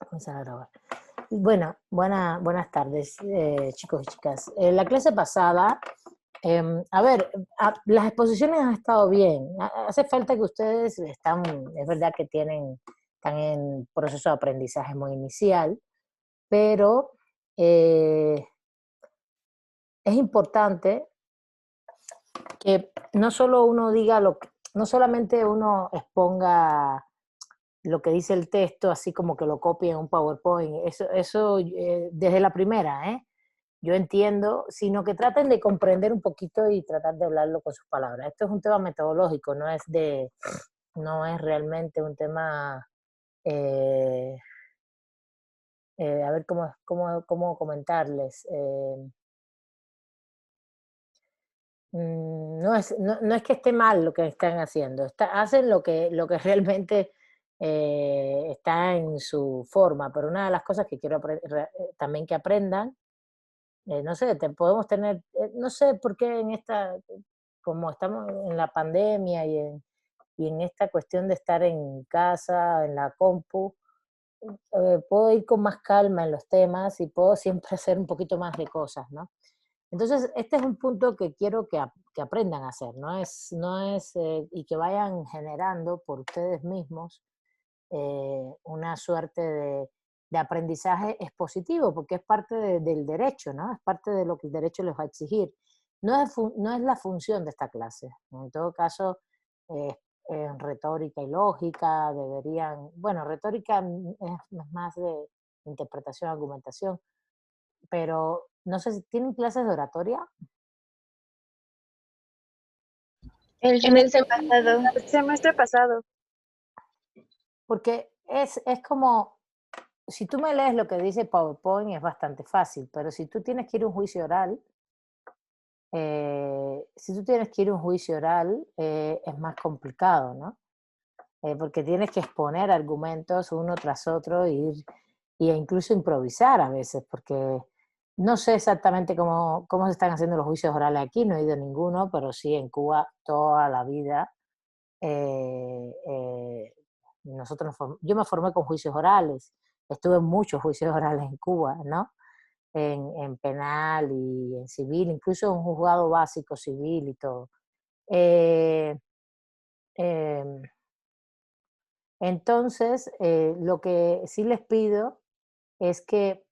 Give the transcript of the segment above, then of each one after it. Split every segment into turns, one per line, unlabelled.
Comenzar a grabar. Bueno, buenas tardes, chicos y chicas. La clase pasada, a ver, las exposiciones han estado bien. Hace falta que ustedes es verdad que están en proceso de aprendizaje muy inicial, pero eh, es importante que no solo uno diga no solamente uno exponga lo que dice el texto, así como que lo copie en un PowerPoint, eso desde la primera, ¿eh? Yo entiendo, sino que traten de comprender un poquito y tratar de hablarlo con sus palabras. Esto es un tema metodológico, no es realmente un tema, eh, a ver cómo comentarles. No es que esté mal lo que están haciendo, hacen lo que realmente está en su forma, pero una de las cosas que quiero también que aprendan, no sé, podemos tener, no sé por qué como estamos en la pandemia y en esta cuestión de estar en casa, en la compu, puedo ir con más calma en los temas y puedo siempre hacer un poquito más de cosas, ¿no? Entonces, este es un punto que quiero que aprendan a hacer, y que vayan generando por ustedes mismos una suerte de aprendizaje expositivo, porque es parte del derecho, ¿no? Es parte de lo que el derecho les va a exigir. No es la función de esta clase. En todo caso, eh, en retórica y lógica bueno, retórica es más de interpretación, argumentación, pero no sé si tienen clases de oratoria.
En el semestre pasado.
Porque es como, si tú me lees lo que dice PowerPoint es bastante fácil, pero si tú tienes que ir a un juicio oral, si tú tienes que ir a un juicio oral, es más complicado, ¿no? Porque tienes que exponer argumentos uno tras otro y incluso improvisar a veces, porque no sé exactamente cómo se están haciendo los juicios orales aquí, no he ido a ninguno, pero sí en Cuba toda la vida. eh, eh, yo me formé con juicios orales, estuve en muchos juicios orales en Cuba, ¿no? En penal y en civil, incluso en un juzgado básico civil y todo. Eh, em, entonces, lo que sí les pido es que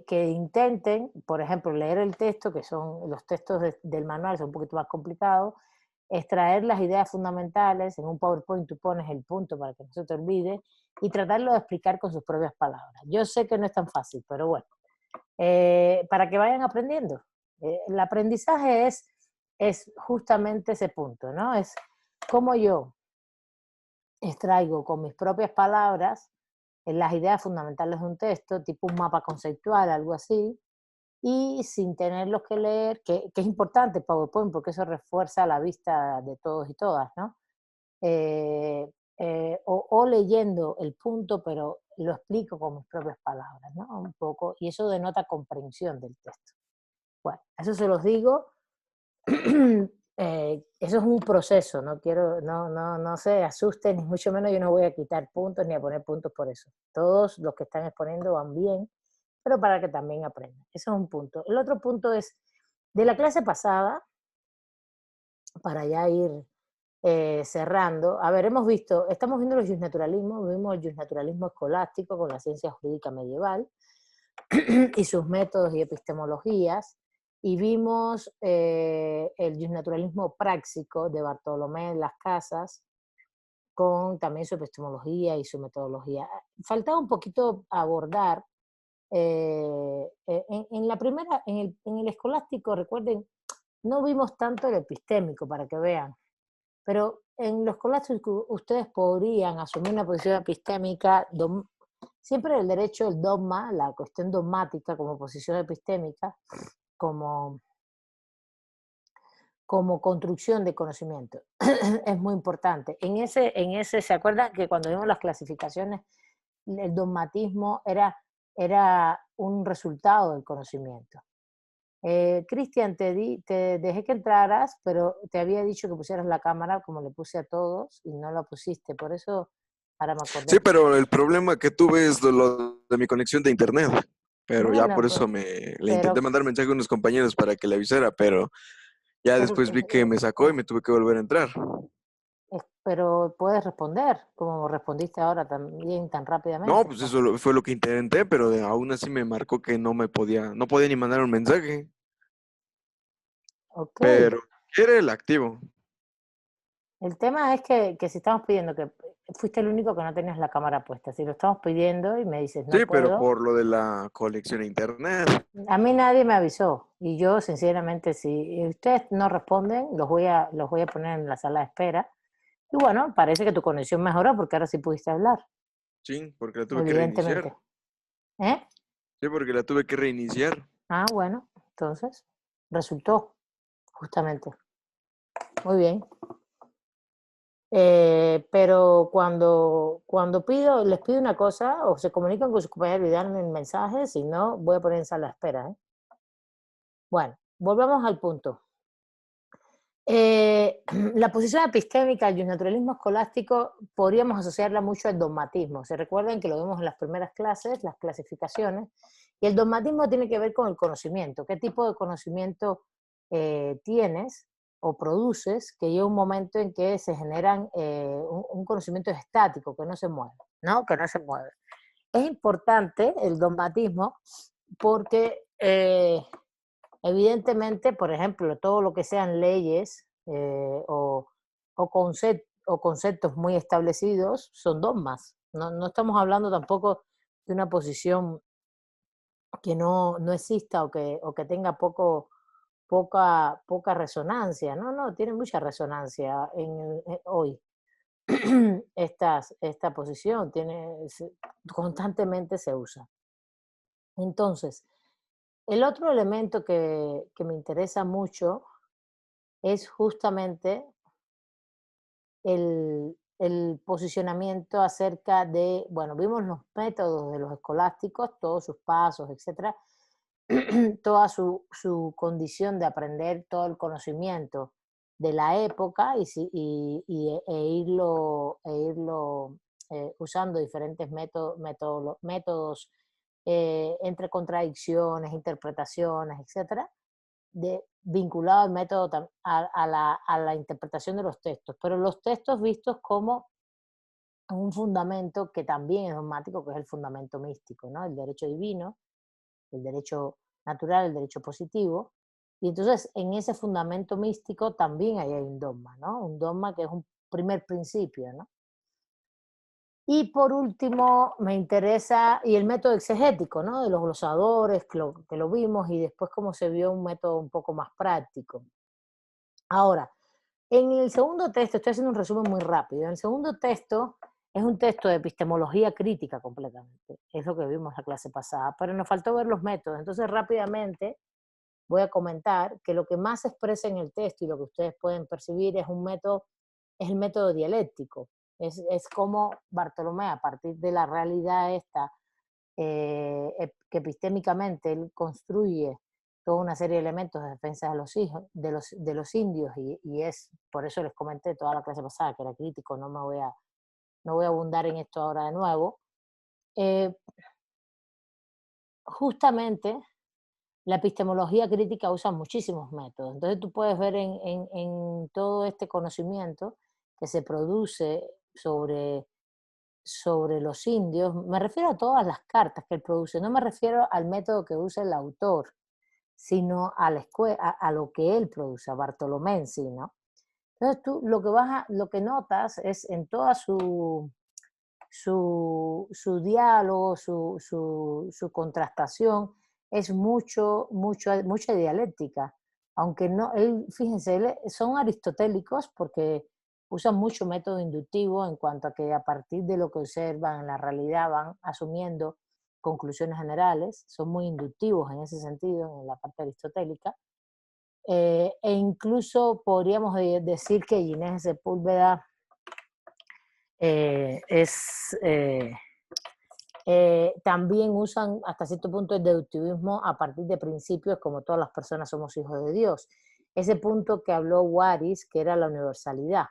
intenten, por ejemplo, leer el texto, que son los textos del manual, son un poquito más complicados, extraer las ideas fundamentales, en un PowerPoint tú pones el punto para que no se te olvide, y tratarlo de explicar con sus propias palabras. Yo sé que no es tan fácil, pero bueno, para que vayan aprendiendo. El aprendizaje es justamente ese punto, ¿no? Es cómo yo extraigo con mis propias palabras las ideas fundamentales de un texto, tipo un mapa conceptual, algo así, y sin tenerlos que leer, que es importante PowerPoint porque eso refuerza la vista de todos y todas, ¿no? Eh, o leyendo el punto, pero lo explico con mis propias palabras, ¿no? Un poco, y eso denota comprensión del texto. Bueno, eso se los digo. Eso es un proceso, no se asusten, ni mucho menos yo no voy a quitar puntos ni a poner puntos por eso. Todos los que están exponiendo van bien, pero para que también aprendan. Eso es un punto. El otro punto es, de la clase pasada, para ya ir cerrando, a ver, estamos viendo los justnaturalismos, vimos el justnaturalismo escolástico con la ciencia jurídica medieval y sus métodos y epistemologías, y vimos el justnaturalismo práctico de Bartolomé en las Casas, con también su epistemología y su metodología. Faltaba un poquito abordar en la primera, en el escolástico, recuerden, no vimos tanto el epistémico para que vean, pero en los escolásticos ustedes podrían asumir una posición epistémica, siempre el derecho, el dogma, la cuestión dogmática como posición epistémica, como, como construcción de conocimiento. Es muy importante. ¿Se acuerdan que cuando vimos las clasificaciones, el dogmatismo era un resultado del conocimiento? Cristian, te dejé que entraras, pero te había dicho que pusieras la cámara como le puse a todos y no la pusiste. Por eso ahora me
Sí,
acordé.
pero el problema que tuve es lo de mi conexión de internet. Pero ya
Bueno,
por eso le intenté
pero,
mandar mensaje a unos compañeros para que le avisara, pero ya
pero,
después vi que me sacó y me tuve que volver a entrar.
pero puedes responder, como respondiste ahora también tan
No,
rápidamente.
pues eso fue lo que intenté, pero aún así me marcó que no podía ni mandar un mensaje.
Ok.
Pero era el activo.
El tema es que si estamos pidiendo que fuiste el único que no tenías la cámara puesta, si lo estamos pidiendo y me dices no
Sí, pero
puedo,
por lo de la conexión a internet.
a mí nadie me avisó y yo sinceramente si ustedes no responden los voy a poner en la sala de espera y bueno, parece que tu conexión mejoró porque ahora sí pudiste hablar,
Sí, porque la tuve que
evidentemente.
reiniciar.
¿Eh?
Sí, porque la tuve que reiniciar.
Ah, bueno, entonces resultó justamente. Muy bien. Pero cuando les pido una cosa, o se comunican con sus compañeros y dan el mensaje, si no, voy a poner en sala de espera, ¿eh? Bueno, volvamos al punto. La posición epistémica y el naturalismo escolástico podríamos asociarla mucho al dogmatismo. Se recuerden que lo vimos en las primeras clases, las clasificaciones, y el dogmatismo tiene que ver con el conocimiento. ¿Qué tipo de conocimiento tienes o produces que llega un momento en que se generan un conocimiento estático, que no se mueve, ¿no? Que no se mueve. Es importante el dogmatismo porque evidentemente, por ejemplo, todo lo que sean leyes o conceptos muy establecidos son dogmas. No estamos hablando tampoco de una posición que no exista o que tenga poca resonancia. No, tiene mucha resonancia hoy. Esta posición constantemente se usa. Entonces, el otro elemento que me interesa mucho es justamente el posicionamiento acerca de, bueno, vimos los métodos de los escolásticos, todos sus pasos, etcétera, toda su condición de aprender todo el conocimiento de la época e irlo usando diferentes métodos entre contradicciones, interpretaciones, etcétera, vinculado al método, a la interpretación de los textos, pero los textos vistos como un fundamento que también es dogmático, que es el fundamento místico, ¿no? El derecho divino, el derecho natural, el derecho positivo, y entonces en ese fundamento místico también hay un dogma, ¿no? Un dogma que es un primer principio, ¿no? Y por último, me interesa, y el método exegético, ¿no? De los glosadores, que lo vimos, y después cómo se vio un método un poco más práctico. Ahora, en el segundo texto, estoy haciendo un resumen muy rápido, en el segundo texto es un texto de epistemología crítica completamente, es lo que vimos la clase pasada, pero nos faltó ver los métodos, entonces rápidamente voy a comentar que lo que más se expresa en el texto y lo que ustedes pueden percibir es el método dialéctico, es como Bartolomé, a partir de la realidad esta, que epistémicamente él construye toda una serie de elementos de defensa de los hijos, de los indios, y es, por eso les comenté toda la clase pasada que era crítico, no voy a abundar en esto ahora de nuevo. Eh, Justamente la epistemología crítica usa muchísimos métodos, entonces tú puedes ver en todo este conocimiento que se produce sobre los indios, me refiero a todas las cartas que él produce, no me refiero al método que usa el autor, sino a lo que él produce, a Bartolomé en sí, ¿no? Entonces tú lo que notas es en toda su diálogo, su contrastación, es mucha dialéctica. Aunque no, fíjense, son aristotélicos porque usan mucho método inductivo en cuanto a que a partir de lo que observan en la realidad van asumiendo conclusiones generales, son muy inductivos en ese sentido, en la parte aristotélica, e incluso podríamos decir que Ginés Sepúlveda eh, es, eh, también usan hasta cierto punto el deductivismo a partir de principios como todas las personas somos hijos de Dios. Ese punto que habló Waris, que era la universalidad.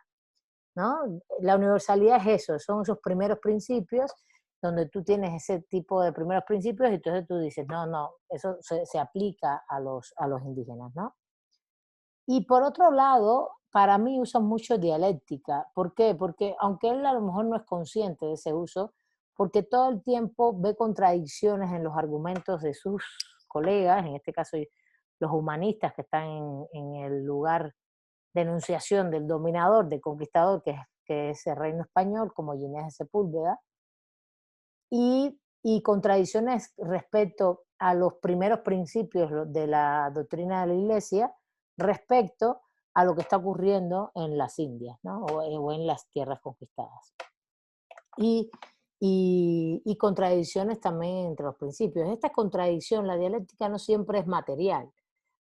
¿no? La universalidad es eso, son esos primeros principios donde tú tienes ese tipo de primeros principios y entonces tú dices, no, no, eso se aplica a los indígenas, ¿no? Y por otro lado, para mí usan mucho dialéctica. ¿Por qué? Porque aunque él a lo mejor no es consciente de ese uso, porque todo el tiempo ve contradicciones en los argumentos de sus colegas, en este caso los humanistas que están en el lugar de enunciación del dominador, del conquistador, que es el reino español, como Ginés de Sepúlveda, y contradicciones respecto a los primeros principios de la doctrina de la Iglesia respecto a lo que está ocurriendo en las Indias, ¿no? o en las tierras conquistadas. Y, y contradicciones también entre los principios. Esta contradicción, la dialéctica no siempre es material.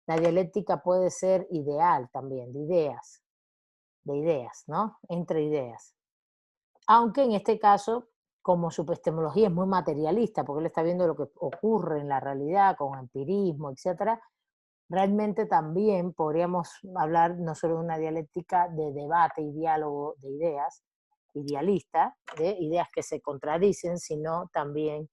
La dialéctica puede ser ideal también, de ideas, ¿no? Entre ideas. Aunque en este caso, como su epistemología es muy materialista, porque él está viendo lo que ocurre en la realidad con empirismo, etcétera, realmente también podríamos hablar no solo de una dialéctica de debate y diálogo de ideas, idealista, de ideas que se contradicen, sino también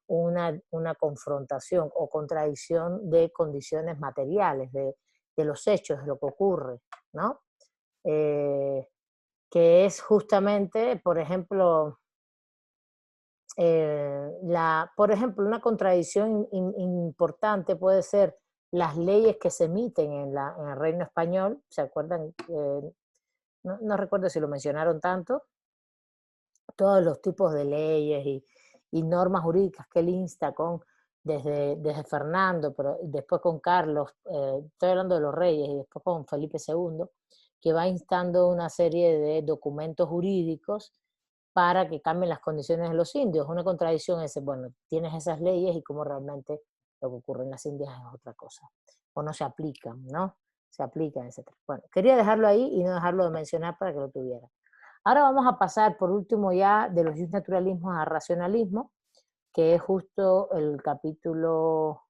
una confrontación o contradicción de condiciones materiales, de los hechos, de lo que ocurre, ¿no? Que es justamente, por ejemplo, por ejemplo, una contradicción importante puede ser las leyes que se emiten en el Reino Español. ¿Se acuerdan? No recuerdo si lo mencionaron tanto. Todos los tipos de leyes y normas jurídicas que él insta desde Fernando, pero después con Carlos, estoy hablando de los reyes, y después con Felipe II, que va instando una serie de documentos jurídicos para que cambien las condiciones de los indios. Una contradicción es, bueno, tienes esas leyes y cómo realmente lo que ocurre en las Indias es otra cosa. O no se aplican, ¿no? Se aplican, etc. Bueno, quería dejarlo ahí y no dejarlo de mencionar para que lo tuviera. Ahora vamos a pasar, por último, ya de los naturalismos a racionalismo, que es justo el capítulo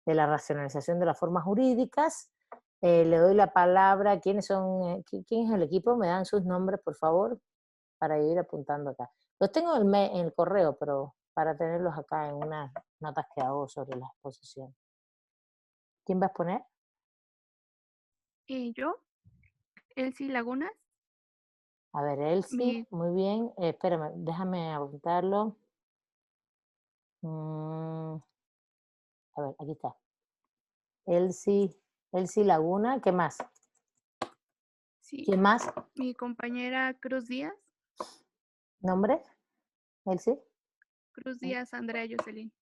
de la racionalización de las formas jurídicas. Le doy la palabra. ¿Quién es el equipo? ¿Me dan sus nombres, por favor? Para ir apuntando acá. Los tengo en el correo, pero para tenerlos acá en unas notas que hago sobre la exposición. ¿Quién va a exponer?
Yo, Elsie Lagunas.
A ver, Elsie, muy bien. Espérame, déjame apuntarlo. A ver, aquí está. Elsie Laguna, ¿qué más?
Sí.
¿Quién más?
Mi compañera Cruz Díaz.
¿Nombre? Elsie.
Cruz Díaz, Andrea Jocelyn.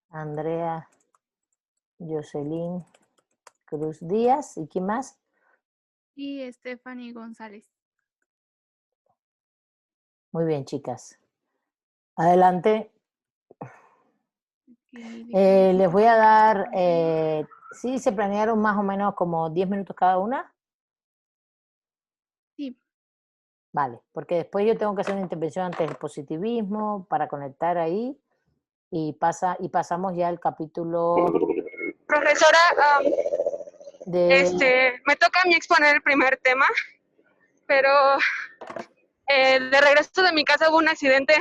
Andrea Jocelyn Cruz Díaz. ¿Y quién más?
Y Stephanie González.
Muy bien, chicas. Adelante. Les voy a dar, sí, se planearon más o menos como 10 minutos cada una.
Sí.
Vale, porque después yo tengo que hacer una intervención ante el positivismo para conectar ahí y pasamos ya al capítulo.
Profesora, me toca a mí exponer el primer tema, pero de regreso de mi casa hubo un accidente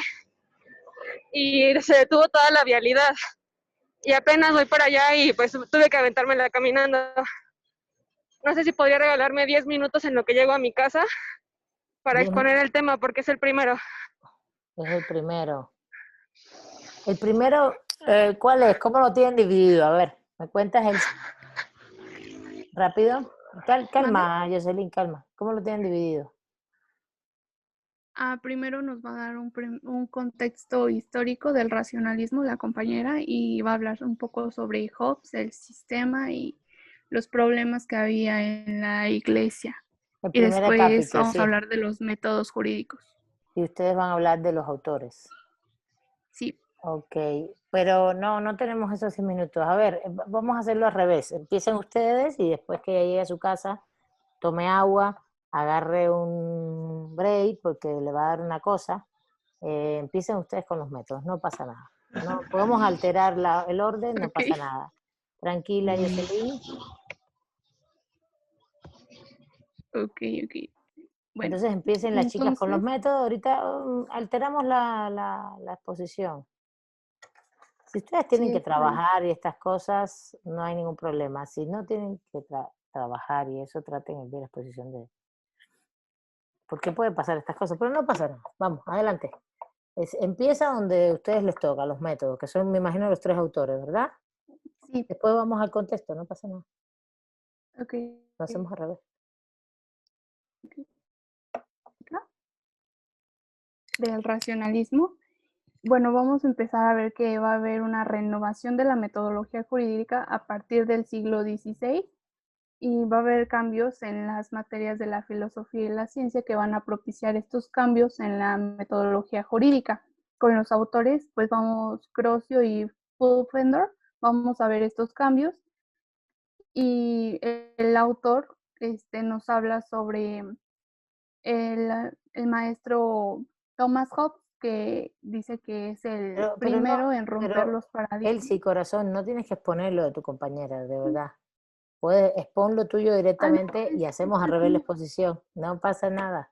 y se detuvo toda la vialidad. Y apenas voy para allá y pues tuve que aventármela caminando. No sé si podría regalarme 10 minutos en lo que llego a mi casa para exponer el tema, porque es el primero.
Es el primero. El primero, ¿cuál es? ¿Cómo lo tienen dividido? A ver, ¿me cuentas rápido? Calma, Jocelyn, calma. ¿Cómo lo tienen dividido?
Primero nos va a dar un contexto histórico del racionalismo la compañera y va a hablar un poco sobre Hobbes, el sistema y los problemas que había en la iglesia. Y después vamos a hablar de los métodos jurídicos.
Y ustedes van a hablar de los autores.
Sí.
Ok, pero no tenemos esos 10 minutos. A ver, vamos a hacerlo al revés. Empiecen ustedes y después que ya llegue a su casa, tome agua, agarre un break porque le va a dar una cosa. Empiecen ustedes con los métodos, no pasa nada. No podemos alterar el orden, no pasa nada. Tranquila, Jocelyn.
Ok. Bueno,
Entonces empiecen las chicas con los
entonces,
métodos. Ahorita alteramos la exposición. Si ustedes
sí,
tienen que
está bien.
trabajar y estas cosas, no hay ningún problema. Si no tienen que trabajar y eso, traten de ver la exposición de... Porque pueden pasar estas cosas, pero no pasa nada. Vamos, adelante. Empieza donde a ustedes les toca, los métodos, que son, me imagino, los tres autores, ¿verdad?
Sí,
Después vamos al contexto, no pasa nada.
ok.
Lo hacemos al revés.
Del racionalismo. Bueno, vamos a empezar a ver que va a haber una renovación de la metodología jurídica a partir del siglo XVI y va a haber cambios en las materias de la filosofía y la ciencia que van a propiciar estos cambios en la metodología jurídica. Con los autores, pues vamos, Grocio y Pufender, vamos a ver estos cambios y el autor nos habla sobre el maestro Thomas Hobbes, que dice que es el
Pero no,
primero en romper
pero
los paradigmas.
Elsie, corazón, no tienes que exponerlo de tu compañera, de verdad. Puedes expon lo tuyo
Ah, no,
directamente y hacemos al revés la exposición. No pasa nada.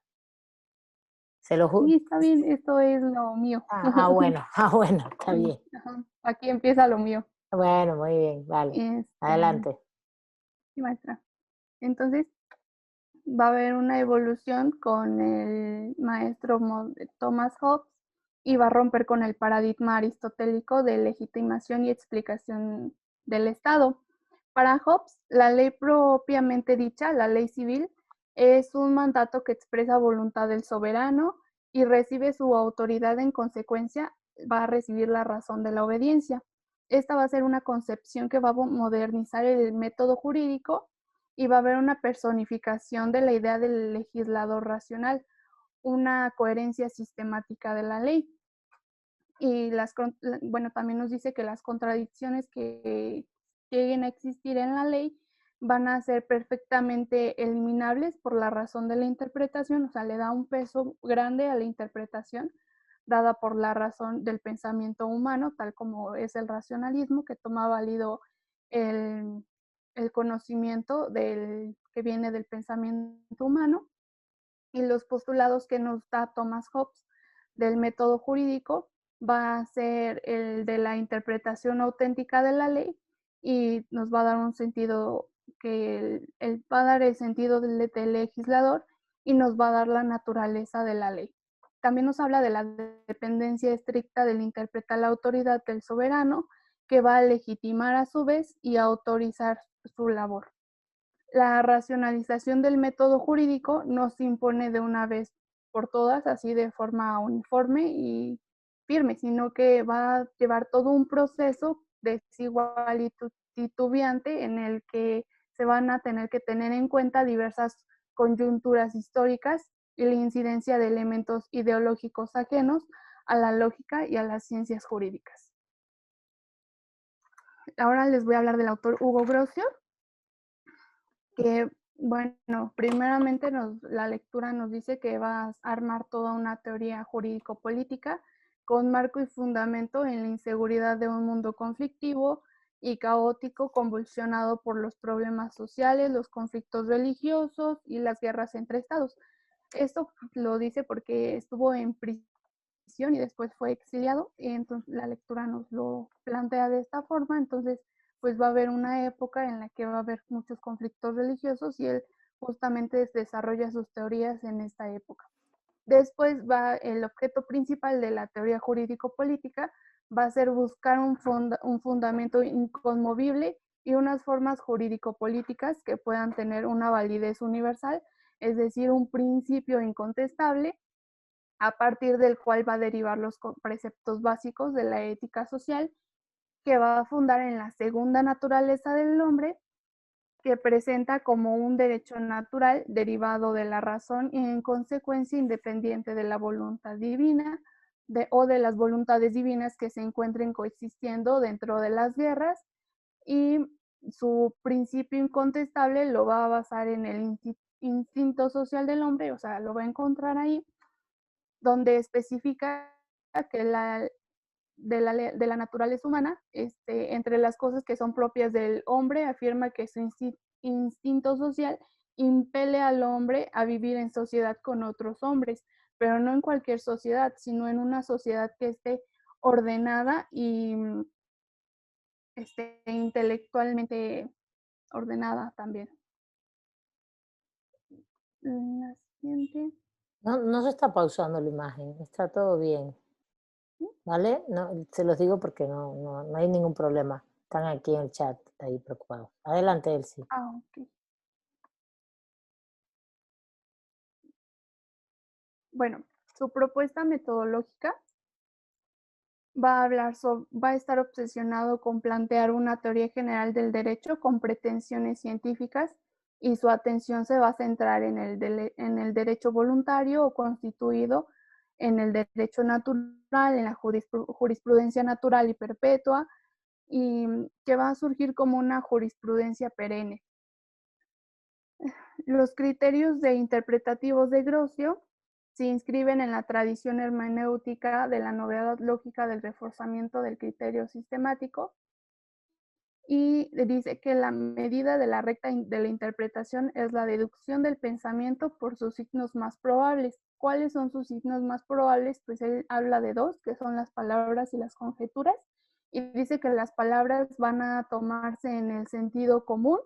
Se lo
sí,
juro.
está bien, esto es lo mío.
Bueno, bueno, está bien.
Ajá, aquí empieza lo mío.
Bueno, muy bien, vale.
Este,
Adelante.
sí, maestra. Entonces, va a haber una evolución con el maestro Thomas Hobbes y va a romper con el paradigma aristotélico de legitimación y explicación del Estado. Para Hobbes, la ley propiamente dicha, la ley civil, es un mandato que expresa voluntad del soberano y recibe su autoridad en consecuencia, va a recibir la razón de la obediencia. Esta va a ser una concepción que va a modernizar el método jurídico y va a haber una personificación de la idea del legislador racional, una coherencia sistemática de la ley. Y bueno, también nos dice que las contradicciones que lleguen a existir en la ley van a ser perfectamente eliminables por la razón de la interpretación, o sea, le da un peso grande a la interpretación dada por la razón del pensamiento humano, tal como es el racionalismo, que toma válido el, el conocimiento que viene del pensamiento humano, y los postulados que nos da Thomas Hobbes del método jurídico va a ser el de la interpretación auténtica de la ley y nos va a dar un sentido que él va a dar el sentido del legislador y nos va a dar la naturaleza de la ley. También nos habla de la dependencia estricta del interpretar la autoridad del soberano, que va a legitimar a su vez y a autorizar su labor. La racionalización del método jurídico no se impone de una vez por todas, así de forma uniforme y firme, sino que va a llevar todo un proceso desigual y titubeante en el que se van a tener que tener en cuenta diversas coyunturas históricas y la incidencia de elementos ideológicos ajenos a la lógica y a las ciencias jurídicas. Ahora les voy a hablar del autor Hugo Grocio, que, bueno, primeramente la lectura nos dice que va a armar toda una teoría jurídico-política con marco y fundamento en la inseguridad de un mundo conflictivo y caótico, convulsionado por los problemas sociales, los conflictos religiosos y las guerras entre estados. Esto lo dice porque estuvo en prisión y después fue exiliado, y entonces la lectura nos lo plantea de esta forma. Entonces pues va a haber una época en la que va a haber muchos conflictos religiosos y él justamente desarrolla sus teorías en esta época. Después el objeto principal de la teoría jurídico-política va a ser buscar un fundamento inconmovible y unas formas jurídico-políticas que puedan tener una validez universal, es decir, un principio incontestable a partir del cual va a derivar los preceptos básicos de la ética social, que va a fundar en la segunda naturaleza del hombre, que presenta como un derecho natural derivado de la razón y en consecuencia independiente de la voluntad divina o de las voluntades divinas que se encuentren coexistiendo dentro de las guerras, y su principio incontestable lo va a basar en el instinto social del hombre, o sea, lo va a encontrar ahí, donde especifica que de la naturaleza humana, entre las cosas que son propias del hombre, afirma que su instinto social impele al hombre a vivir en sociedad con otros hombres, pero no en cualquier sociedad, sino en una sociedad que esté ordenada y intelectualmente ordenada también. La siguiente.
No, no se está pausando la imagen, está todo bien, ¿vale? No, se los digo porque no hay ningún problema. Están aquí en el chat ahí preocupados. Adelante, Elsie.
Ok. Bueno, su propuesta metodológica va a estar obsesionado con plantear una teoría general del derecho con pretensiones científicas y su atención se va a centrar en el derecho voluntario o constituido, en el derecho natural, en la jurisprudencia natural y perpetua, y que va a surgir como una jurisprudencia perenne. Los criterios interpretativos de Grocio se inscriben en la tradición hermenéutica de la novedad lógica del reforzamiento del criterio sistemático y dice que la medida de la recta de la interpretación es la deducción del pensamiento por sus signos más probables. ¿Cuáles son sus signos más probables? Pues él habla de dos, que son las palabras y las conjeturas, y dice que las palabras van a tomarse en el sentido común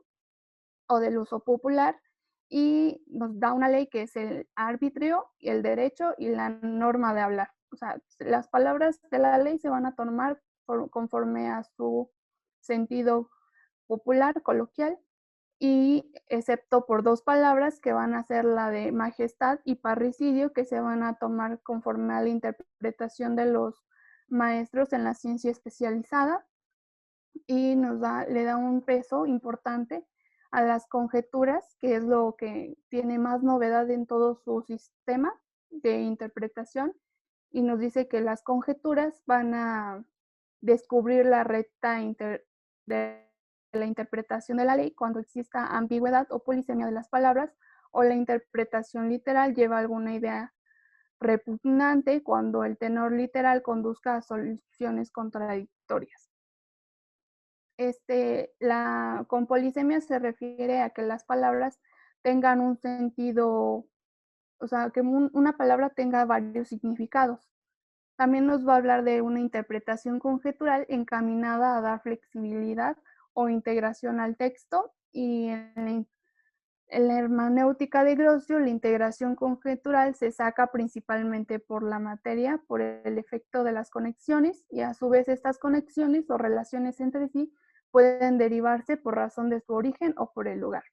o del uso popular, y nos da una ley que es el arbitrio, el derecho y la norma de hablar. O sea, las palabras de la ley se van a tomar conforme a su sentido popular, coloquial, y excepto por dos palabras que van a ser la de majestad y parricidio, que se van a tomar conforme a la interpretación de los maestros en la ciencia especializada, y le da un peso importante a las conjeturas, que es lo que tiene más novedad en todo su sistema de interpretación, y nos dice que las conjeturas van a descubrir la recta de la interpretación de la ley cuando exista ambigüedad o polisemia de las palabras, o la interpretación literal lleva alguna idea repugnante cuando el tenor literal conduzca a soluciones contradictorias. Con polisemia se refiere a que las palabras tengan un sentido, o sea, que una palabra tenga varios significados. También nos va a hablar de una interpretación conjetural encaminada a dar flexibilidad o integración al texto, y en la hermenéutica de Grocio, la integración conjetural se saca principalmente por la materia, por el efecto de las conexiones, y a su vez estas conexiones o relaciones entre sí pueden derivarse por razón de su origen o por el lugar.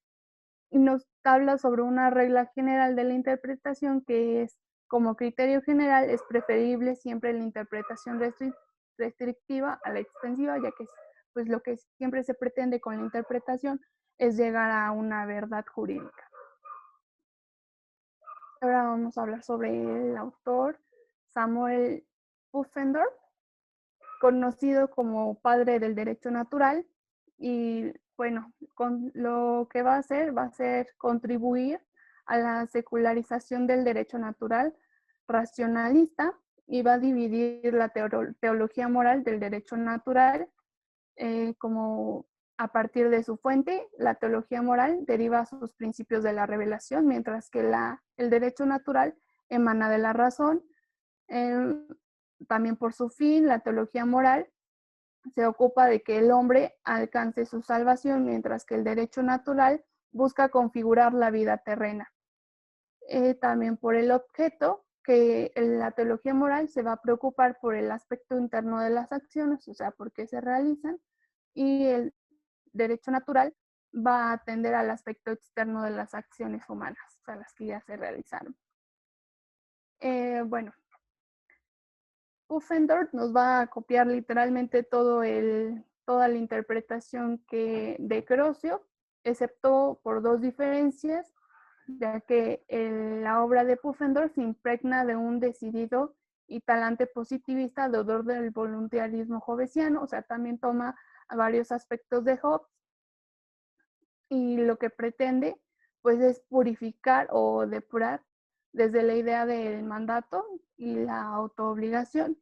Y nos habla sobre una regla general de la interpretación, que es: como criterio general es preferible siempre la interpretación restrictiva a la extensiva, ya que pues lo que siempre se pretende con la interpretación es llegar a una verdad jurídica. Ahora vamos a hablar sobre el autor Samuel Pufendorf, conocido como padre del derecho natural, y bueno, lo que va a hacer contribuir a la secularización del derecho natural racionalista, y va a dividir la teología moral del derecho natural como a partir de su fuente. La teología moral deriva sus principios de la revelación, mientras que el derecho natural emana de la razón. También por su fin, la teología moral se ocupa de que el hombre alcance su salvación, mientras que el derecho natural busca configurar la vida terrena. También por el objeto, que la teología moral se va a preocupar por el aspecto interno de las acciones, o sea, por qué se realizan, y el derecho natural va a atender al aspecto externo de las acciones humanas, o sea, las que ya se realizaron. Bueno, Pufendorf nos va a copiar literalmente toda la interpretación de Grocio, excepto por dos diferencias, ya que la obra de Pufendorf se impregna de un decidido y talante positivista deudor del voluntarismo hobbesiano, o sea, también toma varios aspectos de Hobbes, y lo que pretende pues es purificar o depurar desde la idea del mandato y la autoobligación,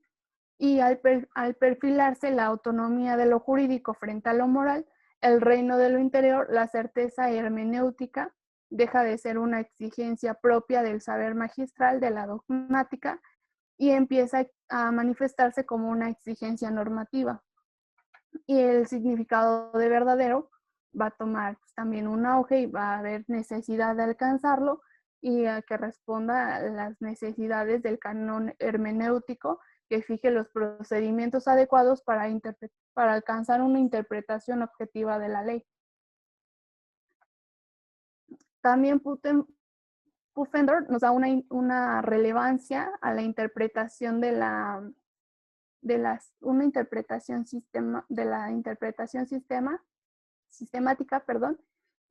y al perfilarse la autonomía de lo jurídico frente a lo moral, el reino de lo interior, la certeza hermenéutica deja de ser una exigencia propia del saber magistral de la dogmática y empieza a manifestarse como una exigencia normativa. Y el significado de verdadero va a tomar pues, también un auge y va a haber necesidad de alcanzarlo y a que responda a las necesidades del canon hermenéutico que fije los procedimientos adecuados para alcanzar una interpretación objetiva de la ley. También Pufendorf nos da una relevancia a la interpretación de la sistemática,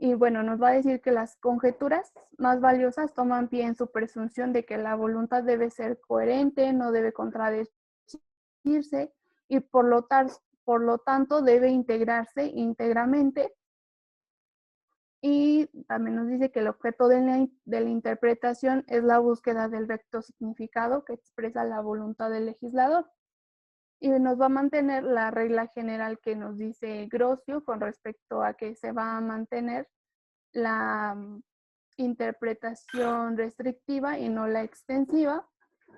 y bueno, nos va a decir que las conjeturas más valiosas toman pie en su presunción de que la voluntad debe ser coherente, no debe contradecirse y por lo tanto debe integrarse íntegramente. Y también nos dice que el objeto de la interpretación es la búsqueda del recto significado que expresa la voluntad del legislador. Y nos va a mantener la regla general que nos dice Grocio con respecto a que se va a mantener la interpretación restrictiva y no la extensiva,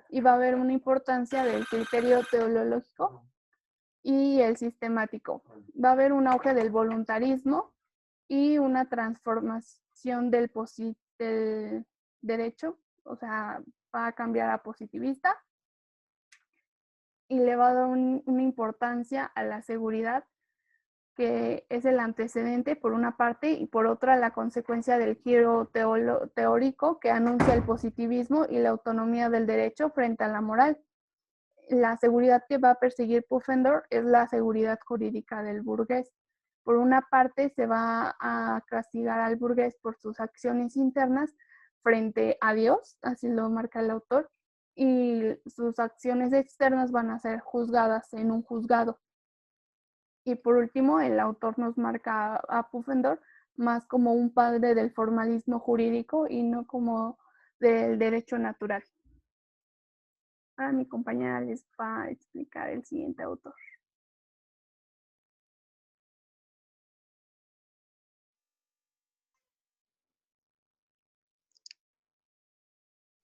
y va a haber una importancia del criterio teológico y el sistemático. Va a haber un auge del voluntarismo y una transformación del derecho, o sea, va a cambiar a positivista, y le va a dar una importancia a la seguridad, que es el antecedente por una parte y por otra la consecuencia del giro teórico que anuncia el positivismo y la autonomía del derecho frente a la moral. La seguridad que va a perseguir Pufendorf es la seguridad jurídica del burgués. Por una parte se va a castigar al burgués por sus acciones internas frente a Dios, así lo marca el autor, y sus acciones externas van a ser juzgadas en un juzgado. Y por último, el autor nos marca a Pufendorf más como un padre del formalismo jurídico y no como del derecho natural. Ahora mi compañera les va a explicar el siguiente autor.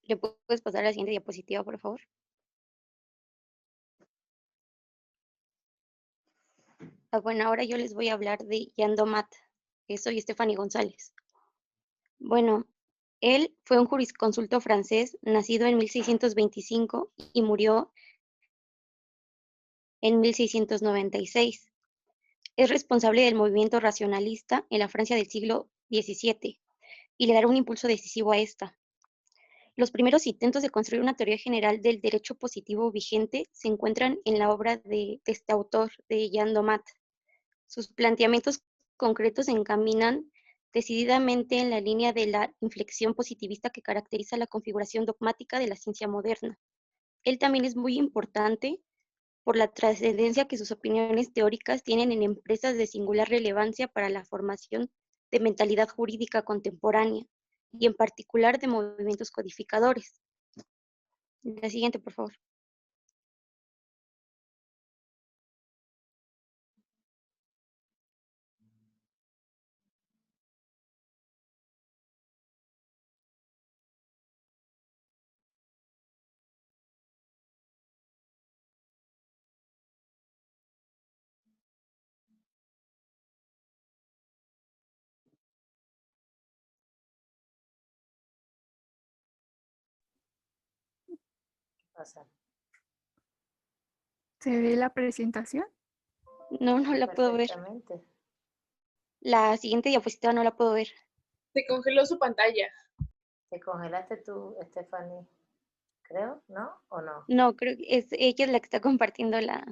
¿Le puedes pasar a la siguiente diapositiva, por favor? Bueno, ahora yo les voy a hablar de Jean Domat. Soy Stephanie González. Bueno, él fue un jurisconsulto francés, nacido en 1625 y murió en 1696. Es responsable del movimiento racionalista en la Francia del siglo XVII y le dará un impulso decisivo a esta. Los primeros intentos de construir una teoría general del derecho positivo vigente se encuentran en la obra de este autor, de Jean Domat. Sus planteamientos concretos se encaminan decididamente en la línea de la inflexión positivista que caracteriza la configuración dogmática de la ciencia moderna. Él también es muy importante por la trascendencia que sus opiniones teóricas tienen en empresas de singular relevancia para la formación de mentalidad jurídica contemporánea, y en particular de movimientos codificadores. La siguiente, por favor.
Pasa.
¿Se ve la presentación?
No la puedo ver.
Perfectamente.
La siguiente diapositiva no la puedo ver.
Se congeló su pantalla.
¿Te congelaste tú, Stephanie? Creo, ¿no? ¿O no?
No, creo que ella es la que está compartiendo la...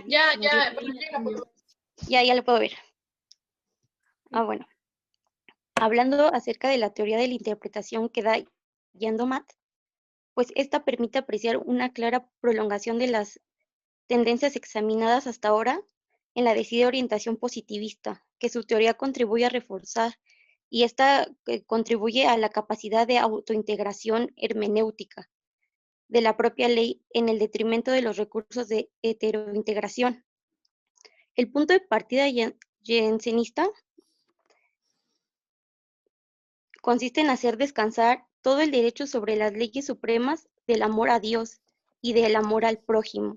Ya la puedo ver.
Ya la puedo ver. Bueno. Hablando acerca de la teoría de la interpretación que da Jean Domat, pues esta permite apreciar una clara prolongación de las tendencias examinadas hasta ahora en la decidida orientación positivista, que su teoría contribuye a reforzar, y esta contribuye a la capacidad de autointegración hermenéutica de la propia ley en el detrimento de los recursos de heterointegración. El punto de partida jansenista consiste en hacer descansar todo el derecho sobre las leyes supremas del amor a Dios y del amor al prójimo.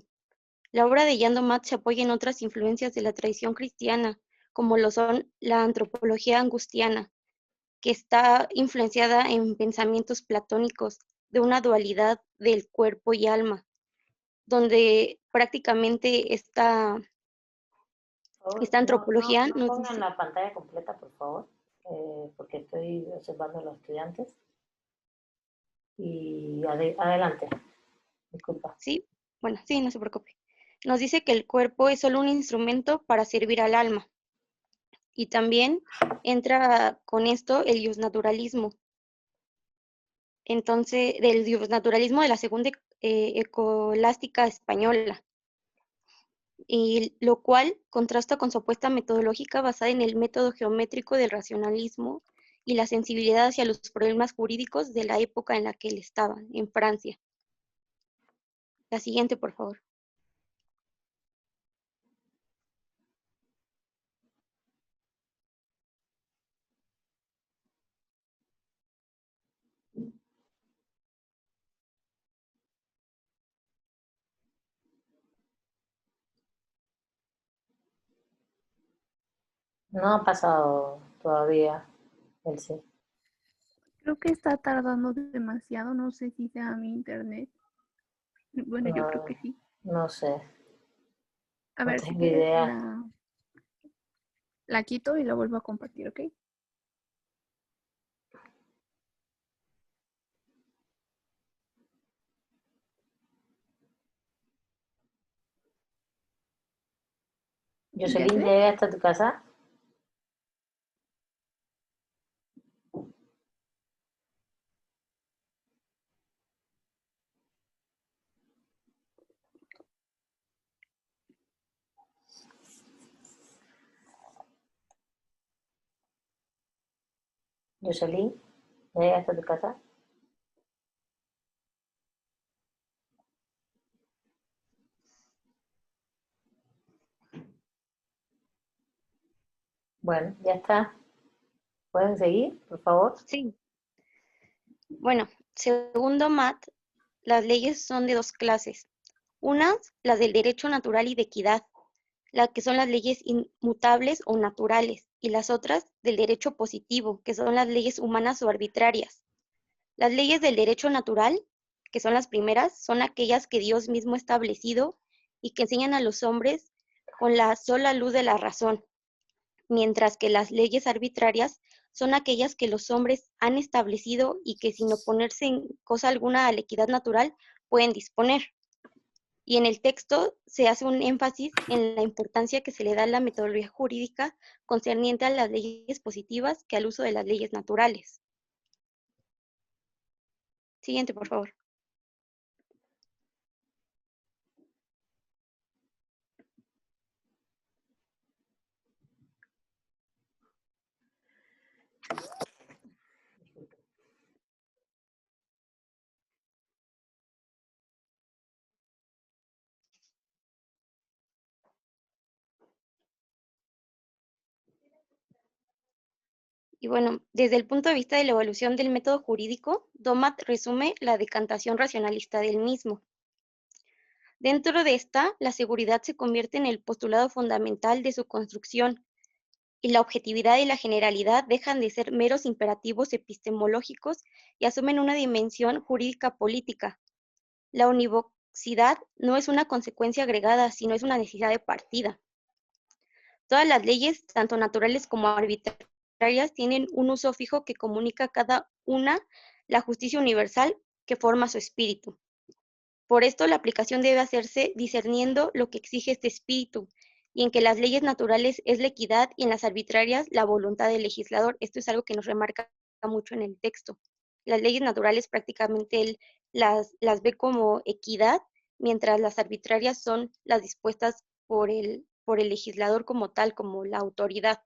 La obra de Jan Domat se apoya en otras influencias de la tradición cristiana, como lo son la antropología angustiana, que está influenciada en pensamientos platónicos de una dualidad del cuerpo y alma, donde prácticamente esta
No, no,
antropología
no
nos
pongan
dice,
la pantalla completa, por favor, porque estoy observando a los estudiantes. Y adelante, disculpa.
sí, bueno, sí, no se preocupe, nos dice que el cuerpo es solo un instrumento para servir al alma. Y también entra con esto el naturalismo. Entonces, del naturalismo de la segunda escolástica española, y lo cual contrasta con su apuesta metodológica basada en el método geométrico del racionalismo y la sensibilidad hacia los problemas jurídicos de la época en la que él estaba, en Francia. La siguiente, por favor.
No ha pasado todavía, Elsie.
Creo que está tardando demasiado, no sé si sea mi internet. Bueno, yo creo
No,
que sí.
no sé,
A
no
ver, si
tengo
quieres
idea.
la quito y la vuelvo a compartir, ¿ok? ¿Ya
Jocelyn,
quedé?
¿llega hasta tu casa? Jocelyn, ¿llega hasta tu casa? Bueno, ya está. ¿Pueden seguir, por favor?
Sí. Bueno, según Domat, las leyes son de dos clases. Unas, las del derecho natural y de equidad, las que son las leyes inmutables o naturales, y las otras del derecho positivo, que son las leyes humanas o arbitrarias. Las leyes del derecho natural, que son las primeras, son aquellas que Dios mismo ha establecido y que enseñan a los hombres con la sola luz de la razón, mientras que las leyes arbitrarias son aquellas que los hombres han establecido y que sin oponerse en cosa alguna a la equidad natural pueden disponer. Y en el texto se hace un énfasis en la importancia que se le da a la metodología jurídica concerniente a las leyes positivas que al uso de las leyes naturales. Siguiente, por favor. Y bueno, desde el punto de vista de la evolución del método jurídico, Domat resume la decantación racionalista del mismo. Dentro de esta, la seguridad se convierte en el postulado fundamental de su construcción, y la objetividad y la generalidad dejan de ser meros imperativos epistemológicos y asumen una dimensión jurídica política. La univocidad no es una consecuencia agregada, sino es una necesidad de partida. Todas las leyes, tanto naturales como arbitrarias, tienen un uso fijo que comunica a cada una la justicia universal que forma su espíritu. Por esto, la aplicación debe hacerse discerniendo lo que exige este espíritu, y en que las leyes naturales es la equidad y en las arbitrarias la voluntad del legislador. Esto es algo que nos remarca mucho en el texto. Las leyes naturales prácticamente él las ve como equidad, mientras las arbitrarias son las dispuestas por el legislador como tal, como la autoridad.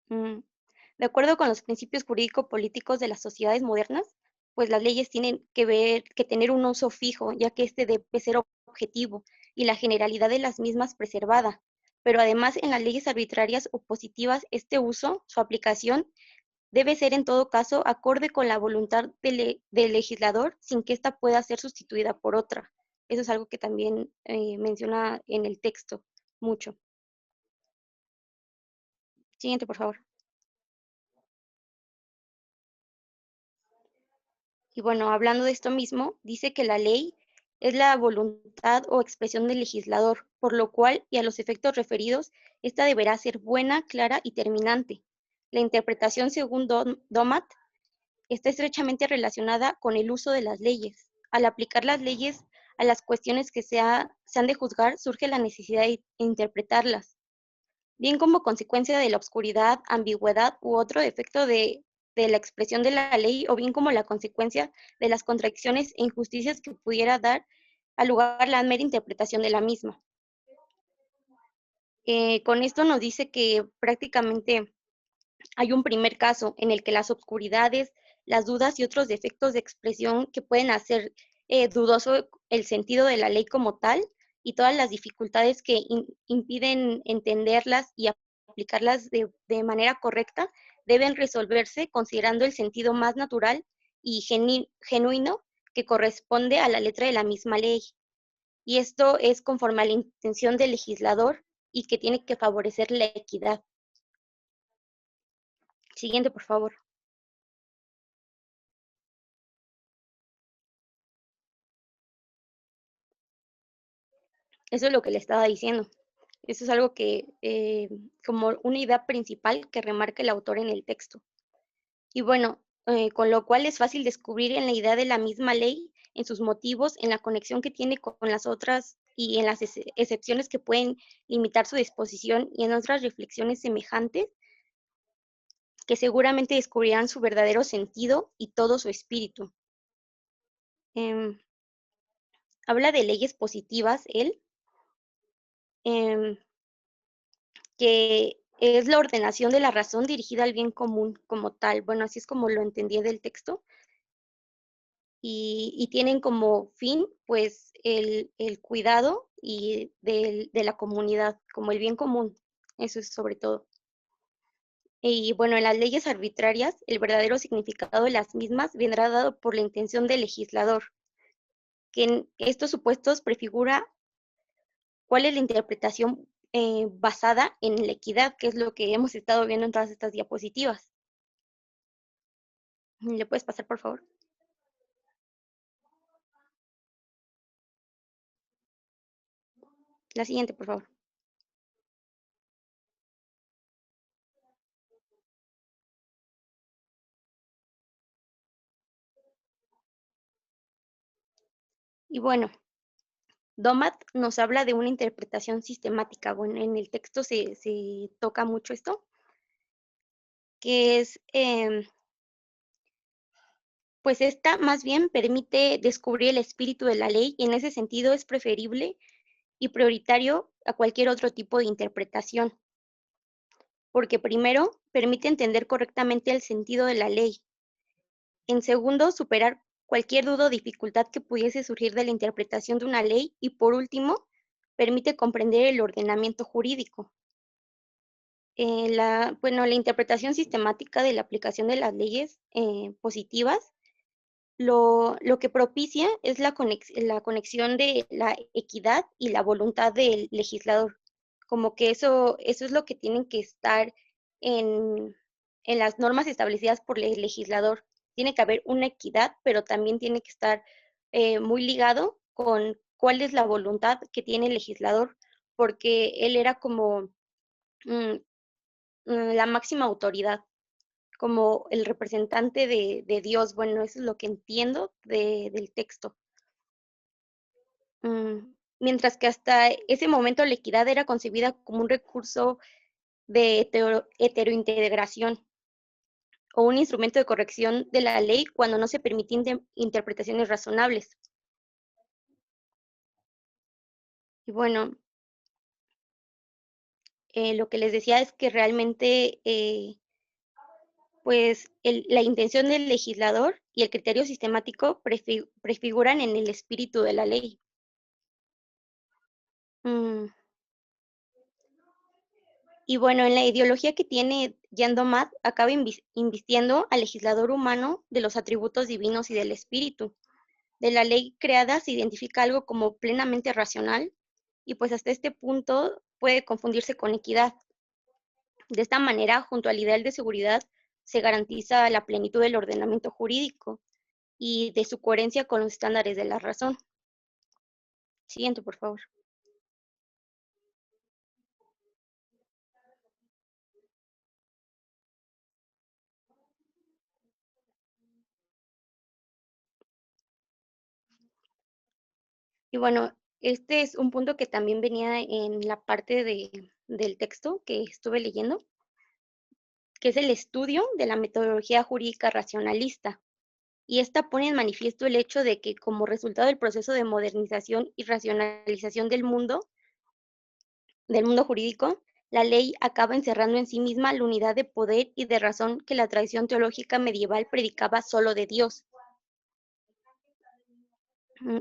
De acuerdo con los principios jurídico-políticos de las sociedades modernas, pues las leyes tienen que tener un uso fijo, ya que este debe ser objetivo y la generalidad de las mismas preservada. pero además en las leyes arbitrarias o positivas, este uso, su aplicación, debe ser en todo caso acorde con la voluntad del legislador sin que ésta pueda ser sustituida por otra. Eso es algo que también menciona en el texto mucho. Siguiente, por favor. Y bueno, hablando de esto mismo, dice que la ley es la voluntad o expresión del legislador, por lo cual, y a los efectos referidos, esta deberá ser buena, clara y terminante. La interpretación, según Domat, está estrechamente relacionada con el uso de las leyes. Al aplicar las leyes a las cuestiones que se han de juzgar, surge la necesidad de interpretarlas, bien como consecuencia de la obscuridad, ambigüedad u otro defecto de la expresión de la ley, o bien como la consecuencia de las contradicciones e injusticias que pudiera dar al lugar la mera interpretación de la misma. Con esto nos dice que prácticamente hay un primer caso en el que las obscuridades, las dudas y otros defectos de expresión que pueden hacer dudoso el sentido de la ley como tal, y todas las dificultades que impiden entenderlas y aplicarlas de manera correcta, deben resolverse considerando el sentido más natural y genuino que corresponde a la letra de la misma ley. Y esto es conforme a la intención del legislador y que tiene que favorecer la equidad. Siguiente, por favor. Eso es lo que le estaba diciendo. Eso es algo que, como una idea principal que remarca el autor en el texto. Y bueno, con lo cual es fácil descubrir en la idea de la misma ley, en sus motivos, en la conexión que tiene con las otras y en las excepciones que pueden limitar su disposición y en otras reflexiones semejantes, que seguramente descubrirán su verdadero sentido y todo su espíritu. Habla de leyes positivas, él, que es la ordenación de la razón dirigida al bien común como tal. Bueno, así es como lo entendí del texto. Y tienen como fin, pues, el cuidado de la comunidad, como el bien común. Eso es sobre todo. Y bueno, en las leyes arbitrarias, el verdadero significado de las mismas vendrá dado por la intención del legislador, que en estos supuestos prefigura cuál es la interpretación basada en la equidad, que es lo que hemos estado viendo en todas estas diapositivas. ¿Le puedes pasar, por favor? La siguiente, por favor. Y bueno, Domat nos habla de una interpretación sistemática. Bueno, en el texto se toca mucho esto, que es, pues esta más bien permite descubrir el espíritu de la ley y en ese sentido es preferible y prioritario a cualquier otro tipo de interpretación, porque primero permite entender correctamente el sentido de la ley. En segundo, superar cualquier duda o dificultad que pudiese surgir de la interpretación de una ley. Y por último, permite comprender el ordenamiento jurídico. La interpretación sistemática de la aplicación de las leyes positivas lo que propicia es la conexión de la equidad y la voluntad del legislador. Como que eso es lo que tienen que estar en las normas establecidas por el legislador. Tiene que haber una equidad, pero también tiene que estar muy ligado con cuál es la voluntad que tiene el legislador, porque él era como la máxima autoridad, como el representante de Dios. Bueno, eso es lo que entiendo del texto. Mientras que hasta ese momento la equidad era concebida como un recurso de heterointegración o un instrumento de corrección de la ley cuando no se permitían interpretaciones razonables. Y bueno, lo que les decía es que realmente pues la intención del legislador y el criterio sistemático prefiguran en el espíritu de la ley. Y bueno, en la ideología que tiene Jean Domat, acaba invistiendo al legislador humano de los atributos divinos y del espíritu. De la ley creada se identifica algo como plenamente racional y pues hasta este punto puede confundirse con equidad. De esta manera, junto al ideal de seguridad, se garantiza la plenitud del ordenamiento jurídico y de su coherencia con los estándares de la razón. Siguiente, por favor. Y bueno, este es un punto que también venía en la parte del texto que estuve leyendo, que es el estudio de la metodología jurídica racionalista. Y esta pone en manifiesto el hecho de que como resultado del proceso de modernización y racionalización del mundo jurídico, la ley acaba encerrando en sí misma la unidad de poder y de razón que la tradición teológica medieval predicaba solo de Dios.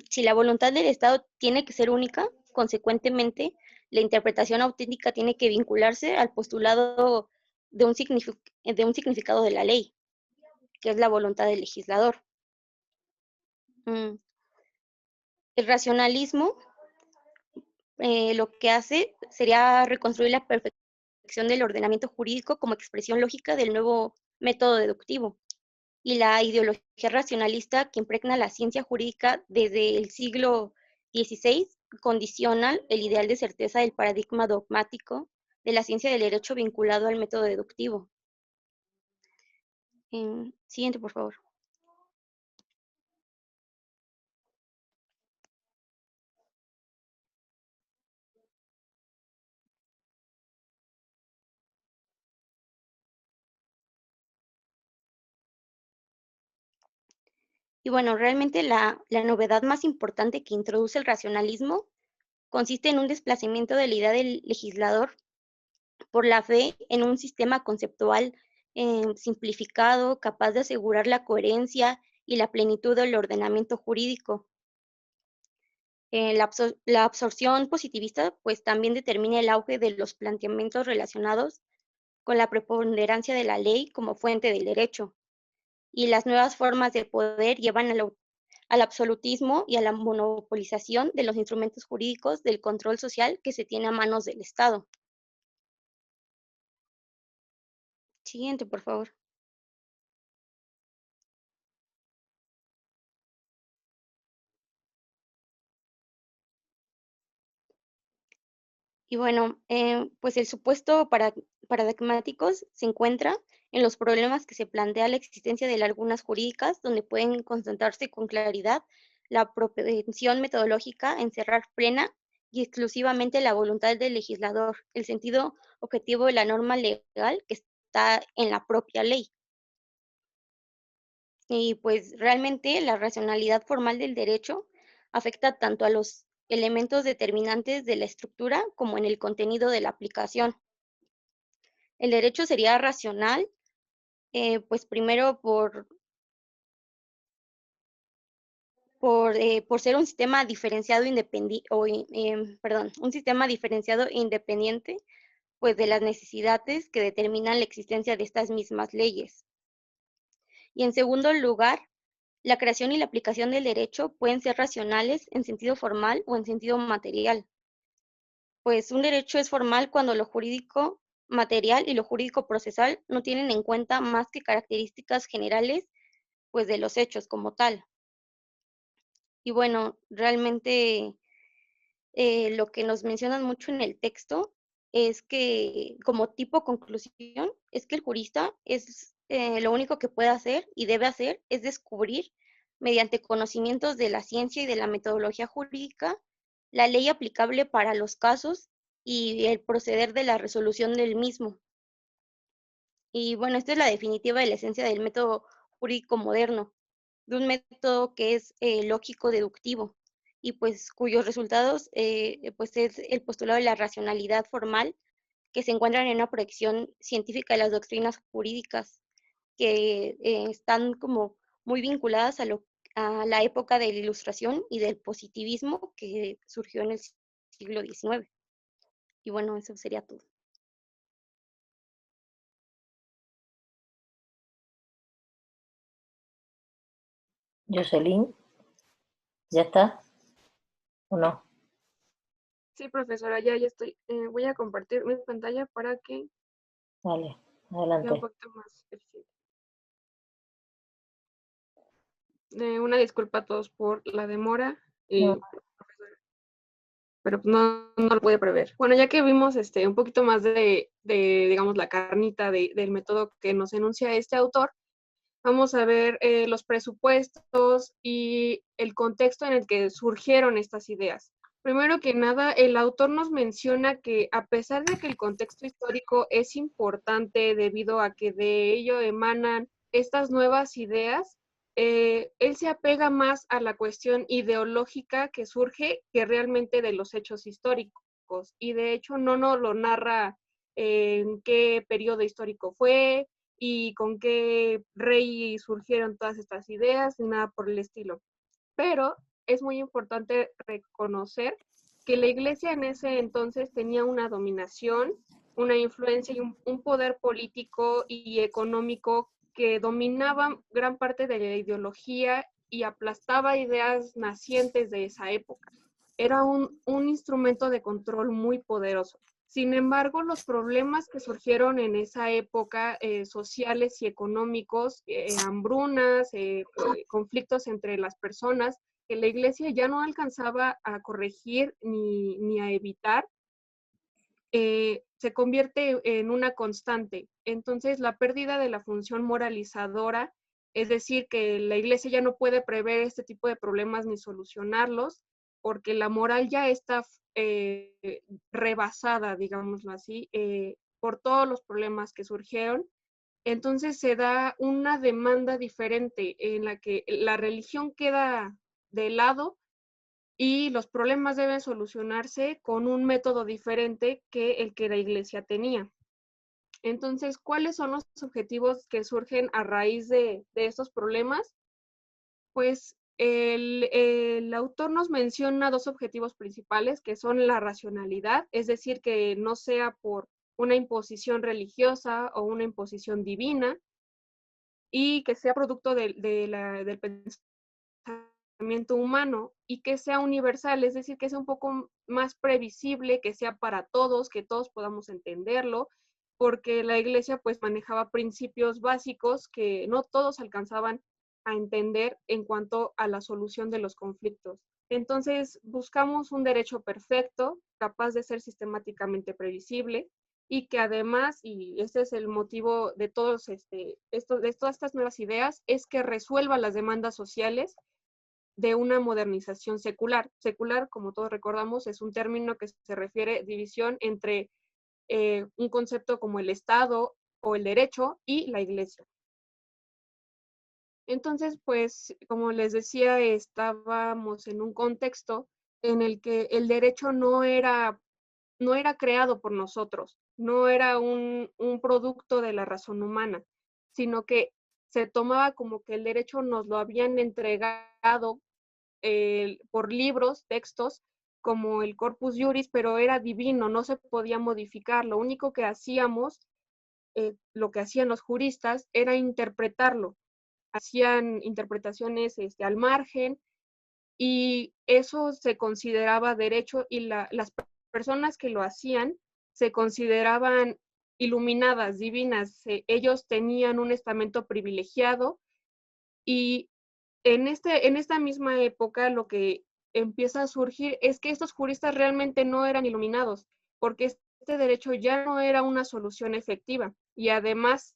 Si la voluntad del Estado tiene que ser única, consecuentemente, la interpretación auténtica tiene que vincularse al postulado de un significado de la ley, que es la voluntad del legislador. Mm, El racionalismo lo que hace sería reconstruir la perfección del ordenamiento jurídico como expresión lógica del nuevo método deductivo. Y la ideología racionalista que impregna la ciencia jurídica desde el siglo XVI condiciona el ideal de certeza del paradigma dogmático de la ciencia del derecho vinculado al método deductivo. Siguiente, por favor. Y bueno, realmente la novedad más importante que introduce el racionalismo consiste en un desplazamiento de la idea del legislador por la fe en un sistema conceptual simplificado, capaz de asegurar la coherencia y la plenitud del ordenamiento jurídico. La absorción positivista pues también determina el auge de los planteamientos relacionados con la preponderancia de la ley como fuente del derecho. Y las nuevas formas de poder llevan al absolutismo y a la monopolización de los instrumentos jurídicos del control social que se tiene a manos del Estado. Siguiente, por favor. Y bueno, pues el supuesto paradigmáticos se encuentra en los problemas que se plantea la existencia de lagunas jurídicas, donde pueden constatarse con claridad la propensión metodológica en cerrar plena y exclusivamente la voluntad del legislador, el sentido objetivo de la norma legal que está en la propia ley. Y pues realmente la racionalidad formal del derecho afecta tanto a los elementos determinantes de la estructura como en el contenido de la aplicación. El derecho sería racional, pues primero por ser un sistema diferenciado un sistema diferenciado e independiente, pues de las necesidades que determinan la existencia de estas mismas leyes. Y en segundo lugar, la creación y la aplicación del derecho pueden ser racionales en sentido formal o en sentido material. Pues un derecho es formal cuando lo jurídico material y lo jurídico procesal no tienen en cuenta más que características generales pues de los hechos como tal. Y bueno, realmente lo que nos mencionan mucho en el texto es que como tipo conclusión es que el jurista es lo único que puede hacer y debe hacer es descubrir mediante conocimientos de la ciencia y de la metodología jurídica la ley aplicable para los casos y el proceder de la resolución del mismo. Y bueno, esta es la definitiva de la esencia del método jurídico moderno, de un método que es lógico deductivo y pues cuyos resultados pues es el postulado de la racionalidad formal que se encuentran en una proyección científica de las doctrinas jurídicas que están como muy vinculadas a la época de la Ilustración y del positivismo que surgió en el siglo XIX. Y bueno, eso sería todo.
Jocelyn, ¿ya está o no?
Sí, profesora, ya estoy. Voy a compartir mi pantalla para que
Vale,
sea un
adelante.
poquito más eficiente. Una disculpa a todos por la demora,
No.
profesora, pero pues no lo pude prever. Bueno, ya que vimos un poquito más digamos, la carnita del método que nos enuncia este autor, vamos a ver los presupuestos y el contexto en el que surgieron estas ideas. Primero que nada, el autor nos menciona que a pesar de que el contexto histórico es importante debido a que de ello emanan estas nuevas ideas, él se apega más a la cuestión ideológica que surge que realmente de los hechos históricos. Y de hecho no nos lo narra en qué periodo histórico fue, y con qué rey surgieron todas estas ideas, ni nada por el estilo. Pero es muy importante reconocer que la iglesia en ese entonces tenía una dominación, una influencia y un poder político y económico que dominaba gran parte de la ideología y aplastaba ideas nacientes de esa época. Era un instrumento de control muy poderoso. Sin embargo, los problemas que surgieron en esa época, sociales y económicos, hambrunas, conflictos entre las personas, que la iglesia ya no alcanzaba a corregir ni a evitar, se convierte en una constante. Entonces, la pérdida de la función moralizadora, es decir, que la iglesia ya no puede prever este tipo de problemas ni solucionarlos, porque la moral ya está rebasada, digámoslo así, por todos los problemas que surgieron. Entonces se da una demanda diferente en la que la religión queda de lado y los problemas deben solucionarse con un método diferente que el que la iglesia tenía. Entonces, ¿cuáles son los objetivos que surgen a raíz de estos problemas? Pues el autor nos menciona dos objetivos principales, que son la racionalidad, es decir, que no sea por una imposición religiosa o una imposición divina, y que sea producto del pensamiento humano y que sea universal, es decir, que sea un poco más previsible, que sea para todos, que todos podamos entenderlo, porque la iglesia pues manejaba principios básicos que no todos alcanzaban a entender en cuanto a la solución de los conflictos. Entonces buscamos un derecho perfecto, capaz de ser sistemáticamente previsible, y que además, y este es el motivo de todos de todas estas nuevas ideas, es que resuelva las demandas sociales de una modernización secular. Secular, como todos recordamos, es un término que se refiere a división entre un concepto como el Estado o el derecho y la iglesia. Entonces, pues, como les decía, estábamos en un contexto en el que el derecho no era creado por nosotros, no era un producto de la razón humana, sino que se tomaba como que el derecho nos lo habían entregado por libros, textos, como el Corpus Juris, pero era divino, no se podía modificar. Lo único que hacíamos, lo que hacían los juristas, era interpretarlo. Hacían interpretaciones al margen, y eso se consideraba derecho, y las personas que lo hacían se consideraban iluminadas, divinas. Ellos tenían un estamento privilegiado, y en esta misma época lo que empieza a surgir es que estos juristas realmente no eran iluminados, porque este derecho ya no era una solución efectiva, y además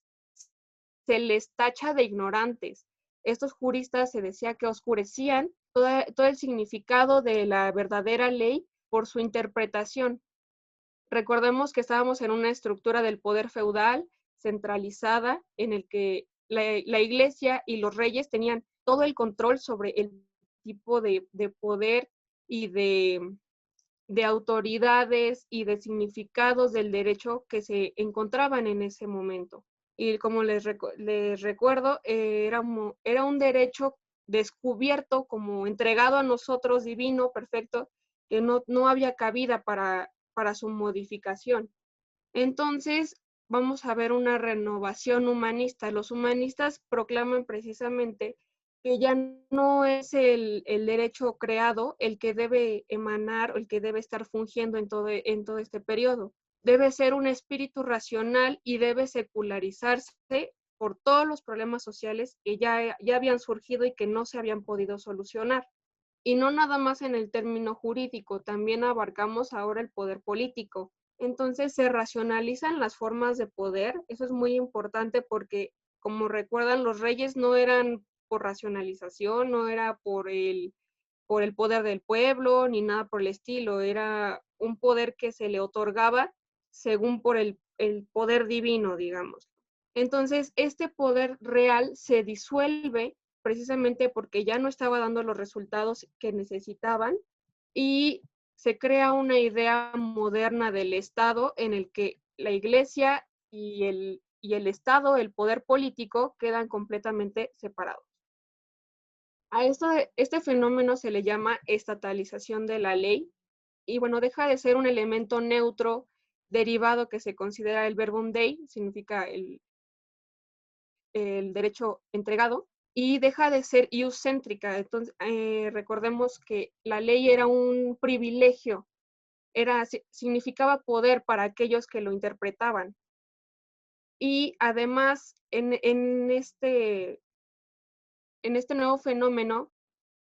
se les tacha de ignorantes. Estos juristas se decía que oscurecían todo el significado de la verdadera ley por su interpretación. Recordemos que estábamos en una estructura del poder feudal centralizada, en el que la iglesia y los reyes tenían todo el control sobre el tipo de poder y de autoridades y de significados del derecho que se encontraban en ese momento. Y como les recuerdo, era un derecho descubierto, como entregado a nosotros, divino, perfecto, que no había cabida para su modificación. Entonces, vamos a ver una renovación humanista. Los humanistas proclaman precisamente que ya no es el derecho creado el que debe emanar o el que debe estar fungiendo en todo este periodo. Debe ser un espíritu racional y debe secularizarse por todos los problemas sociales que ya habían surgido y que no se habían podido solucionar. Y no nada más en el término jurídico, también abarcamos ahora el poder político. Entonces se racionalizan las formas de poder, eso es muy importante porque, como recuerdan, los reyes no eran por racionalización, no era por el poder del pueblo, ni nada por el estilo, era un poder que se le otorgaba según por el poder divino, digamos. Entonces, este poder real se disuelve precisamente porque ya no estaba dando los resultados que necesitaban y se crea una idea moderna del Estado en el que la Iglesia y el Estado, el poder político, quedan completamente separados. A este fenómeno se le llama estatalización de la ley y bueno, deja de ser un elemento neutro derivado que se considera el verbum dei, significa el derecho entregado, y deja de ser iuscéntrica. Entonces, recordemos que la ley era un privilegio, significaba poder para aquellos que lo interpretaban. Y además, en este nuevo fenómeno,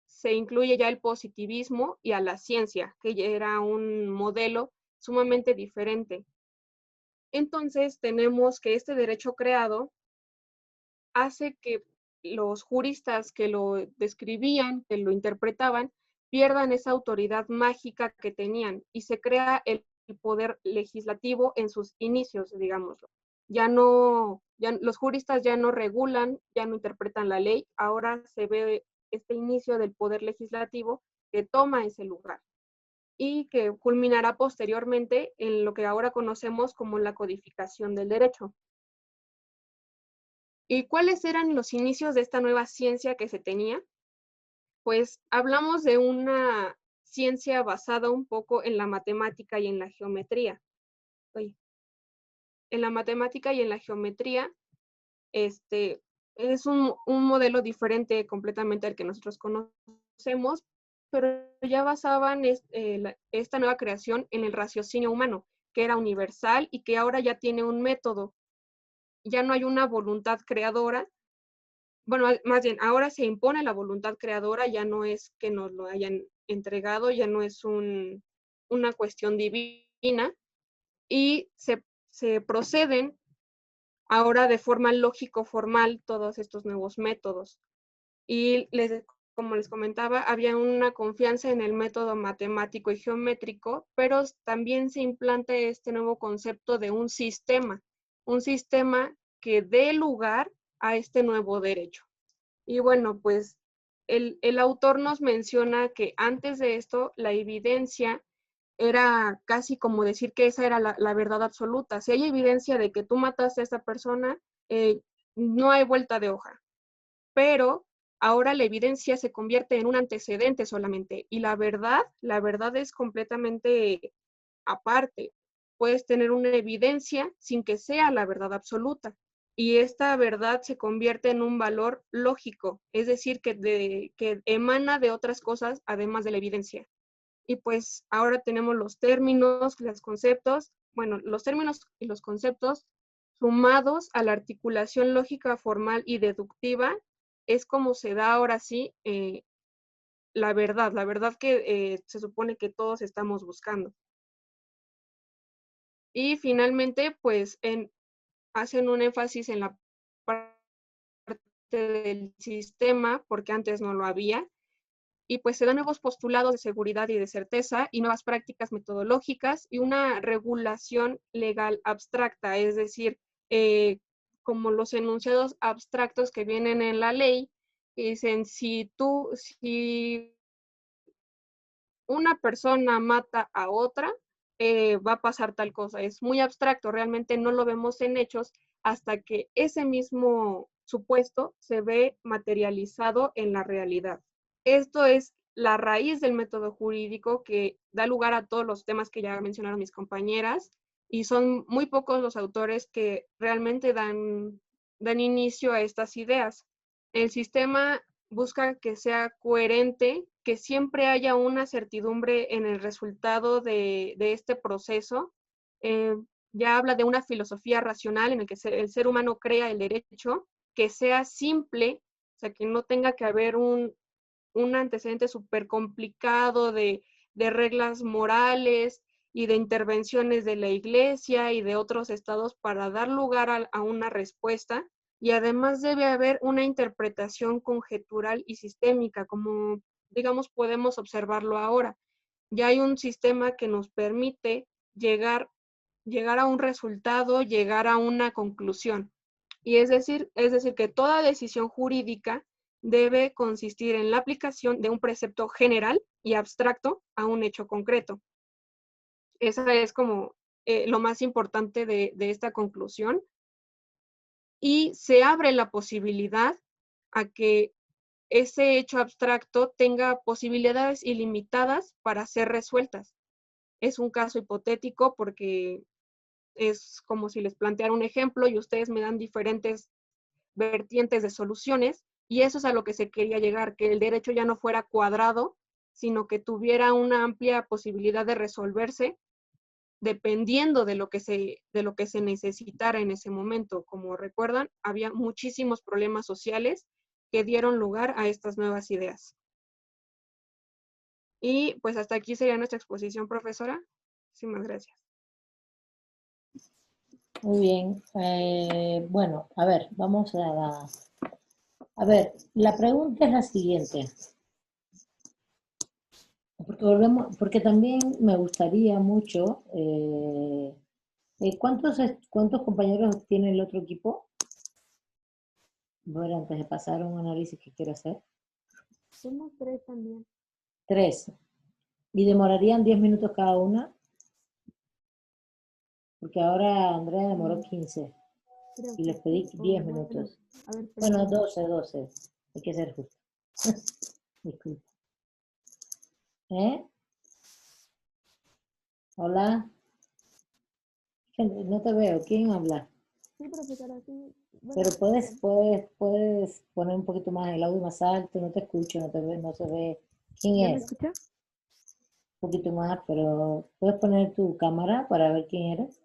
se incluye ya el positivismo y a la ciencia, que ya era un modelo sumamente diferente. Entonces, tenemos que este derecho creado hace que los juristas que lo describían, que lo interpretaban, pierdan esa autoridad mágica que tenían y se crea el poder legislativo en sus inicios, digámoslo. Los juristas ya no regulan, ya no interpretan la ley, ahora se ve este inicio del poder legislativo que toma ese lugar y que culminará posteriormente en lo que ahora conocemos como la codificación del derecho. ¿Y cuáles eran los inicios de esta nueva ciencia que se tenía? Pues hablamos de una ciencia basada un poco en la matemática y en la geometría. En la matemática y en la geometría, es un modelo diferente completamente al que nosotros conocemos, pero ya basaban esta nueva creación en el raciocinio humano, que era universal y que ahora ya tiene un método. Ya no hay una voluntad creadora. Bueno, más bien, ahora se impone la voluntad creadora, ya no es que nos lo hayan entregado, ya no es una cuestión divina, y se proceden ahora de forma lógico-formal todos estos nuevos métodos. Y como les comentaba, había una confianza en el método matemático y geométrico, pero también se implanta este nuevo concepto de un sistema que dé lugar a este nuevo derecho. Y bueno, pues el autor nos menciona que antes de esto, la evidencia era casi como decir que esa era la verdad absoluta. Si hay evidencia de que tú mataste a esta persona, no hay vuelta de hoja. Pero ahora la evidencia se convierte en un antecedente solamente. Y la verdad es completamente aparte. Puedes tener una evidencia sin que sea la verdad absoluta. Y esta verdad se convierte en un valor lógico, es decir, que emana de otras cosas además de la evidencia. Y pues ahora tenemos los términos, los conceptos, bueno, los términos y los conceptos sumados a la articulación lógica, formal y deductiva, es como se da ahora sí la verdad que se supone que todos estamos buscando. Y finalmente, pues hacen un énfasis en la parte del sistema, porque antes no lo había, y pues se dan nuevos postulados de seguridad y de certeza y nuevas prácticas metodológicas y una regulación legal abstracta, es decir, como los enunciados abstractos que vienen en la ley, que dicen, si una persona mata a otra, va a pasar tal cosa. Es muy abstracto, realmente no lo vemos en hechos hasta que ese mismo supuesto se ve materializado en la realidad. Esto es la raíz del método jurídico que da lugar a todos los temas que ya mencionaron mis compañeras, y son muy pocos los autores que realmente dan inicio a estas ideas. El sistema busca que sea coherente, que siempre haya una certidumbre en el resultado de este proceso. Ya habla de una filosofía racional en la que el ser humano crea el derecho, que sea simple, o sea, que no tenga que haber un antecedente súper complicado de reglas morales y de intervenciones de la iglesia y de otros estados para dar lugar a una respuesta. Y además debe haber una interpretación conjetural y sistémica, como digamos podemos observarlo ahora. Ya hay un sistema que nos permite llegar a un resultado, llegar a una conclusión. Y es decir que toda decisión jurídica debe consistir en la aplicación de un precepto general y abstracto a un hecho concreto. Esa es como lo más importante de esta conclusión. Y se abre la posibilidad a que ese hecho abstracto tenga posibilidades ilimitadas para ser resueltas. Es un caso hipotético porque es como si les planteara un ejemplo y ustedes me dan diferentes vertientes de soluciones, y eso es a lo que se quería llegar, que el derecho ya no fuera cuadrado, sino que tuviera una amplia posibilidad de resolverse dependiendo de lo que se necesitara en ese momento. Como recuerdan, había muchísimos problemas sociales que dieron lugar a estas nuevas ideas. Y pues hasta aquí sería nuestra exposición, profesora. Muchísimas gracias.
Muy bien. Bueno, a ver, vamos a ver, la pregunta es la siguiente. Porque también me gustaría mucho, ¿cuántos compañeros tiene el otro equipo? Bueno, antes de pasar a un análisis que quiero hacer.
Somos 3 también.
3. ¿Y demorarían 10 minutos cada una? Porque ahora Andrea demoró 15
Creo
y
que
les pedí
sí,
10
bueno,
minutos.
a ver,
Bueno,
espérame.
12. Hay que ser justo. Disculpa. ¿Eh? Hola. No te veo. ¿Quién habla?
Sí, profesora, sí. Bueno,
Pero puedes poner un poquito más el audio más alto. No te escucho, no se ve. ¿Quién
¿ya me
es?
escucha?
Un poquito más, pero puedes poner tu cámara para ver quién eres.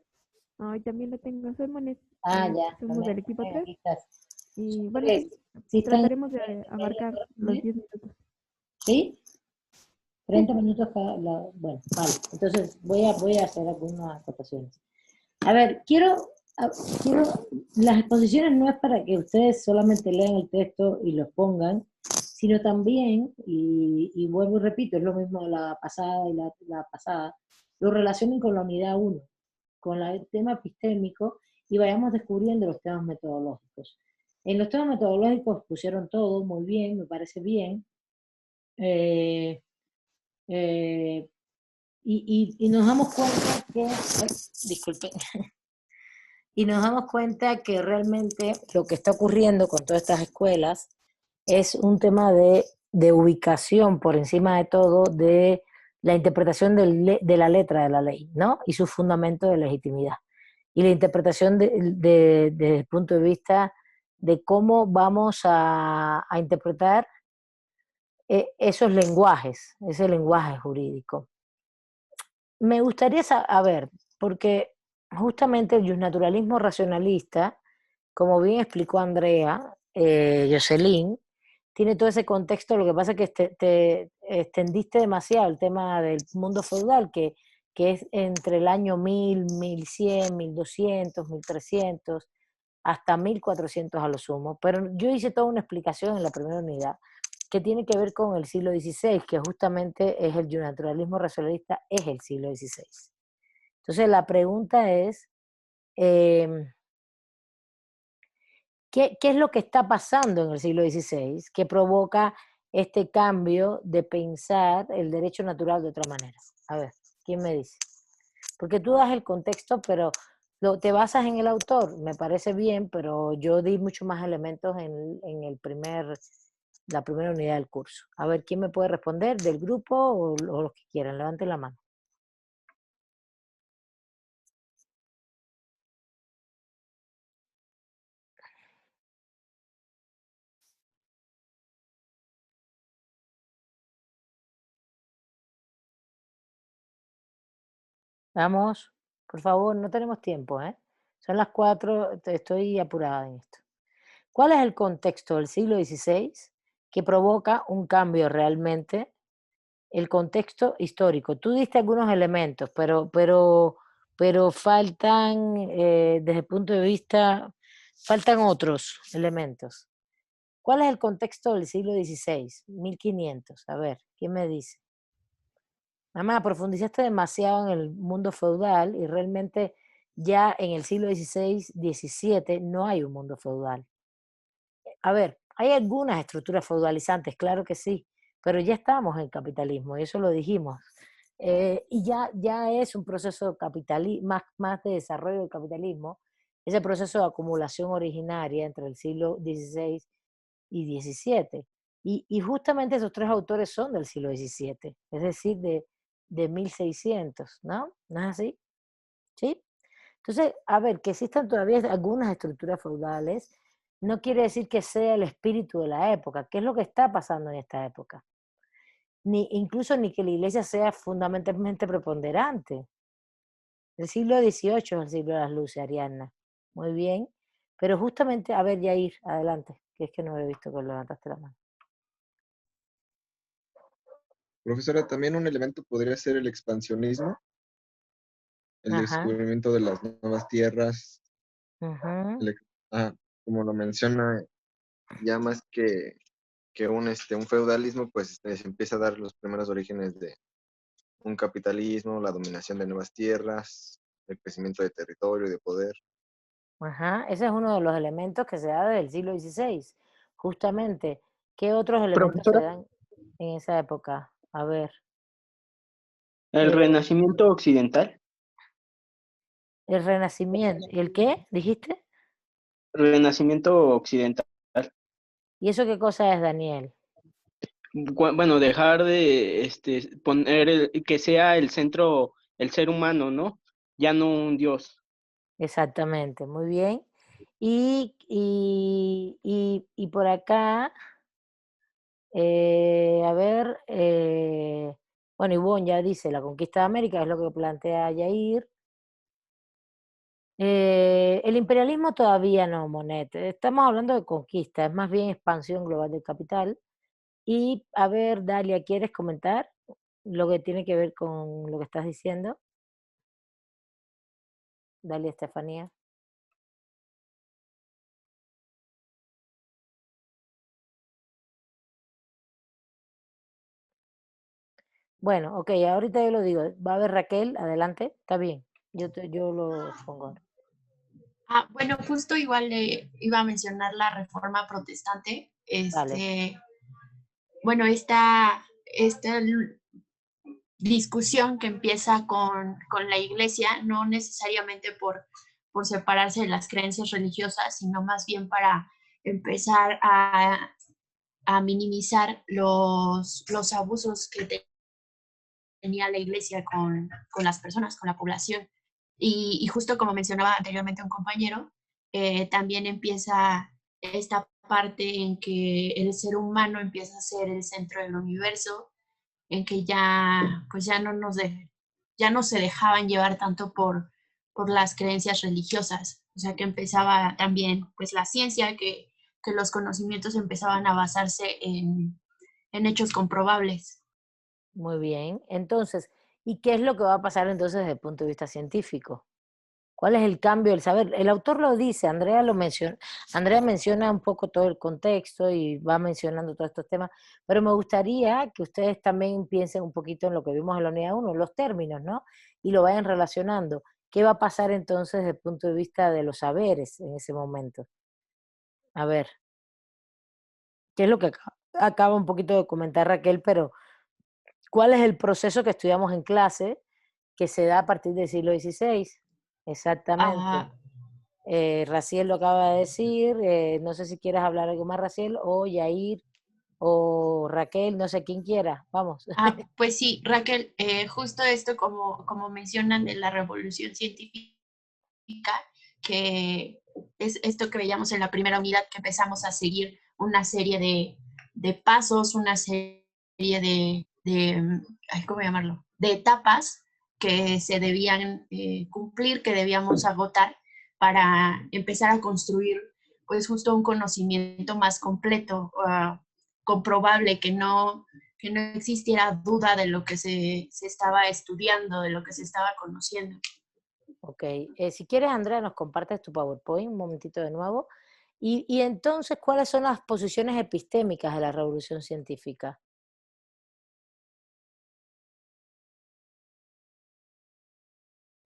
Ay, también lo tengo.
Ah, ya.
Somos
También,
del equipo
también
3
aquí estás.
y bueno,
Oye,
sí,
¿sí están
trataremos de
30 y media
abarcar
para
los
poner?
10 minutos.
¿Sí?
Sí,
30 minutos cada. Bueno, vale. Entonces voy a hacer algunas acotaciones. A ver, las exposiciones no es para que ustedes solamente lean el texto y lo pongan, sino también, y vuelvo y repito, es lo mismo de la pasada y la pasada, lo relacionen con la unidad 1, con el tema epistémico, y vayamos descubriendo los temas metodológicos. En los temas metodológicos pusieron todo muy bien, me parece bien, eh, eh, y nos damos cuenta que, ay, disculpen, y nos damos cuenta que realmente lo que está ocurriendo con todas estas escuelas es un tema de ubicación por encima de todo de la interpretación de la letra de la ley, ¿no? Y su fundamento de legitimidad. Y la interpretación desde el punto de vista de cómo vamos a interpretar esos lenguajes, ese lenguaje jurídico. Me gustaría saber, porque justamente el justnaturalismo racionalista, como bien explicó Andrea, Jocelyn, tiene todo ese contexto, lo que pasa es que te extendiste demasiado el tema del mundo feudal, que es entre el año 1000, 1100, 1200, 1300, hasta 1400 a lo sumo. Pero yo hice toda una explicación en la primera unidad que tiene que ver con el siglo XVI, que justamente es el naturalismo racionalista, es el siglo XVI. Entonces la pregunta es, eh, ¿qué es lo que está pasando en el siglo XVI que provoca este cambio de pensar el derecho natural de otra manera? A ver, ¿quién me dice? Porque tú das el contexto, pero te basas en el autor, me parece bien, pero yo di mucho más elementos en la primera unidad del curso. A ver, ¿quién me puede responder del grupo o los que quieran? Levanten la mano. Vamos, por favor, no tenemos tiempo, ¿eh? Son las 4, estoy apurada en esto. ¿Cuál es el contexto del siglo XVI que provoca un cambio realmente? El contexto histórico. Tú diste algunos elementos, pero faltan, desde el punto de vista, faltan otros elementos. ¿Cuál es el contexto del siglo XVI? 1500. A ver, ¿quién me dice? Mamá, profundizaste demasiado en el mundo feudal y realmente ya en el siglo XVI, XVII no hay un mundo feudal. A ver, hay algunas estructuras feudalizantes, claro que sí, pero ya estamos en capitalismo y eso lo dijimos. Y ya es un proceso más de desarrollo del capitalismo, ese proceso de acumulación originaria entre el siglo XVI y XVII. Y justamente esos tres autores son del siglo XVII, es decir, de 1600, ¿no? ¿No es así? ¿Sí? Entonces, a ver, que existan todavía algunas estructuras feudales, no quiere decir que sea el espíritu de la época. ¿Qué es lo que está pasando en esta época? Incluso ni que la iglesia sea fundamentalmente preponderante. El siglo XVIII es el siglo de las luces, Ariadna. Muy bien. Pero justamente, a ver, Yair, adelante, que es que no he visto que levantaste la mano.
Profesora, también un elemento podría ser el expansionismo, el
Ajá.
descubrimiento de las nuevas tierras,
Ujú.
el como lo menciona, ya más que un feudalismo, pues se empieza a dar los primeros orígenes de un capitalismo, la dominación de nuevas tierras, el crecimiento de territorio y de poder.
Ajá, ese es uno de los elementos que se da desde el siglo XVI. Justamente, ¿qué otros elementos se
Profesora,
dan en esa época? A ver,
el
eh,
Renacimiento occidental,
el Renacimiento, ¿el qué? ¿Dijiste?
Renacimiento occidental,
¿Y eso qué cosa es, Daniel?
bueno, dejar de poner que sea el centro el ser humano, ¿no? Ya no un dios.
Exactamente, muy bien. Y por acá, a ver, bueno, Ivonne ya dice, la conquista de América es lo que plantea Yair. El imperialismo todavía no, Monet. Estamos hablando de conquista, es más bien expansión global del capital. Y a ver, Dalia, ¿quieres comentar lo que tiene que ver con lo que estás diciendo? Dalia Estefanía. Bueno, ok, ahorita yo lo digo. Va a haber Raquel, adelante, está bien. Yo lo pongo ahora.
Bueno, justo igual le iba a mencionar la reforma protestante.
Vale,
Bueno, esta discusión que empieza con la iglesia, no necesariamente por separarse de las creencias religiosas, sino más bien para empezar a minimizar los abusos que tenía la iglesia con las personas, con la población. Y justo como mencionaba anteriormente un compañero, también empieza esta parte en que el ser humano empieza a ser el centro del universo, en que ya, pues ya no se dejaban llevar tanto por las creencias religiosas, o sea que empezaba también pues la ciencia, que los conocimientos empezaban a basarse en hechos comprobables.
muy bien. Entonces, ¿y qué es lo que va a pasar entonces desde el punto de vista científico? ¿Cuál es el cambio del saber? El autor lo dice, Andrea menciona un poco todo el contexto y va mencionando todos estos temas, pero me gustaría que ustedes también piensen un poquito en lo que vimos en la unidad 1, los términos, ¿no? Y lo vayan relacionando. ¿Qué va a pasar entonces desde el punto de vista de los saberes en ese momento? A ver, ¿qué es lo que acaba un poquito de comentar Raquel, pero cuál es el proceso que estudiamos en clase que se da a partir del siglo XVI? Exactamente.
Ah,
Raciel lo acaba de decir, no sé si quieres hablar algo más, Raciel, o Yair, o Raquel, no sé quién quiera, vamos.
pues sí, Raquel, justo esto como mencionan de la revolución científica, que es esto que veíamos en la primera unidad, que empezamos a seguir una serie de pasos, una serie ¿cómo llamarlo? De etapas que se debían cumplir, que debíamos agotar para empezar a construir pues justo un conocimiento más completo, comprobable, que no existiera duda de lo que se estaba estudiando, de lo que se estaba conociendo.
Ok, si quieres, Andrea, nos compartes tu PowerPoint un momentito de nuevo. Y entonces, ¿cuáles son las posiciones epistémicas de la revolución científica?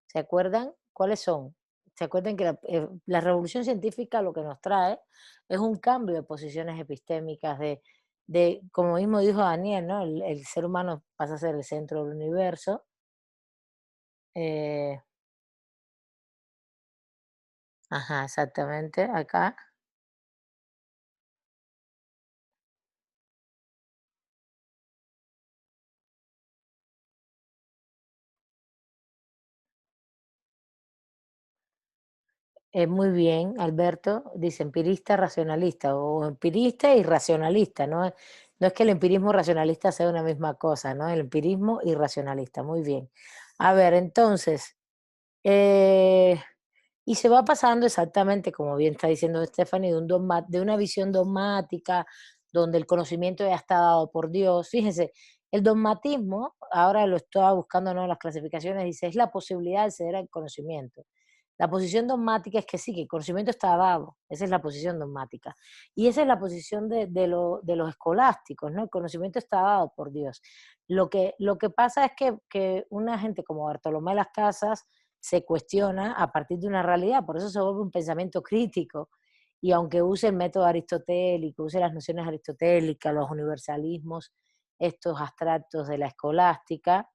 ¿Se acuerdan? ¿Cuáles son? ¿Se acuerdan que la revolución científica lo que nos trae es un cambio de posiciones epistémicas, como mismo dijo Daniel, ¿no? El ser humano pasa a ser el centro del universo. Ajá, exactamente, acá. Muy bien, Alberto, dice empirista racionalista, o empirista y racionalista, ¿no? No es que el empirismo racionalista sea una misma cosa, ¿no? El empirismo y racionalista, muy bien. A ver, entonces, y se va pasando exactamente, como bien está diciendo Stephanie, de una visión dogmática, donde el conocimiento ya está dado por Dios. Fíjense, el dogmatismo, ahora lo estaba buscando, ¿no? Las clasificaciones, dice, es la posibilidad de acceder al conocimiento. La posición dogmática es que sí, que el conocimiento está dado, esa es la posición dogmática. Y esa es la posición de los escolásticos, ¿no? El conocimiento está dado por Dios. Lo que pasa es que una gente como Bartolomé de las Casas se cuestiona a partir de una realidad, por eso se vuelve un pensamiento crítico, y aunque use el método aristotélico, use las nociones aristotélicas, los universalismos, estos abstractos de la escolástica,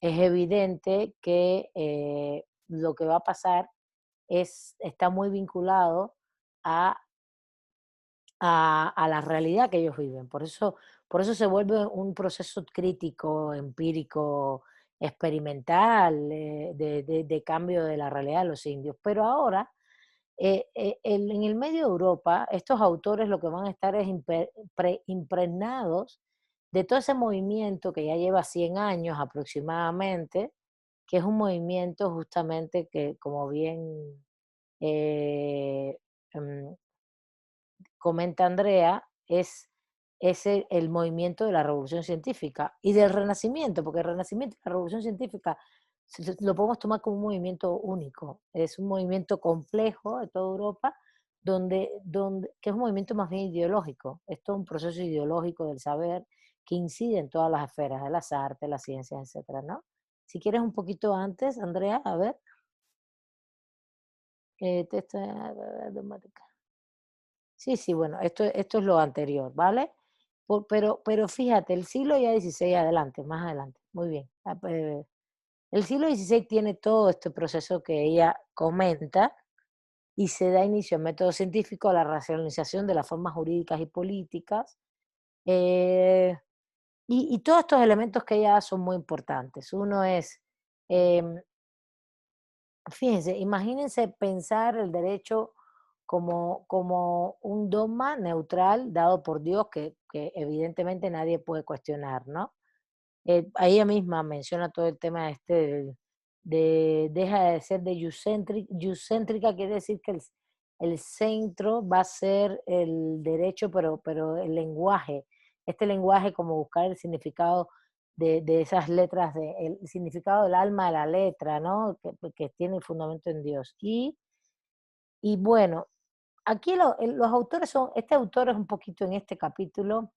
es evidente que lo que va a pasar está muy vinculado a, a la realidad que ellos viven. Por eso se vuelve un proceso crítico, empírico, experimental, de cambio de la realidad de los indios. Pero ahora, en el medio de Europa, estos autores lo que van a estar es impregnados de todo ese movimiento que ya lleva 100 años aproximadamente, que es un movimiento justamente que, como bien eh, em, comenta Andrea, es el movimiento de la revolución científica y del renacimiento, porque el renacimiento y la revolución científica lo podemos tomar como un movimiento único, es un movimiento complejo de toda Europa, que es un movimiento más bien ideológico, es todo un proceso ideológico del saber que incide en todas las esferas de las artes, las ciencias, etcétera, ¿no? Si quieres un poquito antes, Andrea, a ver. Texto dogmática. Sí, sí, bueno, esto es lo anterior, ¿vale? Pero fíjate, el siglo ya XVI adelante, más adelante, muy bien. El siglo XVI tiene todo este proceso que ella comenta y se da inicio al método científico a la racionalización de las formas jurídicas y políticas. Y todos estos elementos que ella da son muy importantes. Uno es, em, fíjense, imagínense pensar el derecho como un dogma neutral dado por Dios que evidentemente nadie puede cuestionar, ¿no? Ella misma menciona todo el tema deja de ser de eucéntrica, quiere decir que el centro va a ser el derecho, pero el lenguaje, este lenguaje como buscar el significado de esas letras, el significado del alma de la letra, ¿no? Que tiene el fundamento en Dios. Y bueno, aquí los autores este autor es un poquito en este capítulo,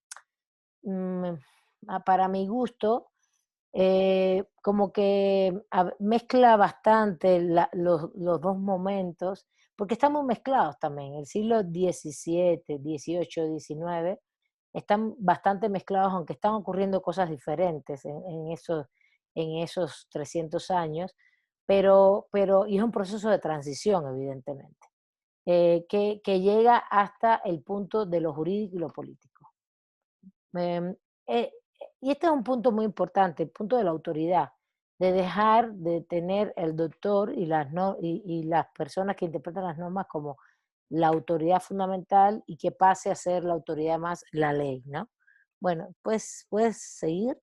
mm, para mi gusto, como que mezcla bastante los dos momentos, porque están muy mezclados también. El siglo XVII, XVIII, XIX están bastante mezclados, aunque están ocurriendo cosas diferentes en esos 300 años, y es un proceso de transición, evidentemente, que llega hasta el punto de lo jurídico y lo político. Em, eh, y este es un punto muy importante, el punto de la autoridad, de dejar de tener el doctor y y las personas que interpretan las normas como la autoridad fundamental y que pase a ser la autoridad más la ley, ¿no? Bueno, pues puedes seguir.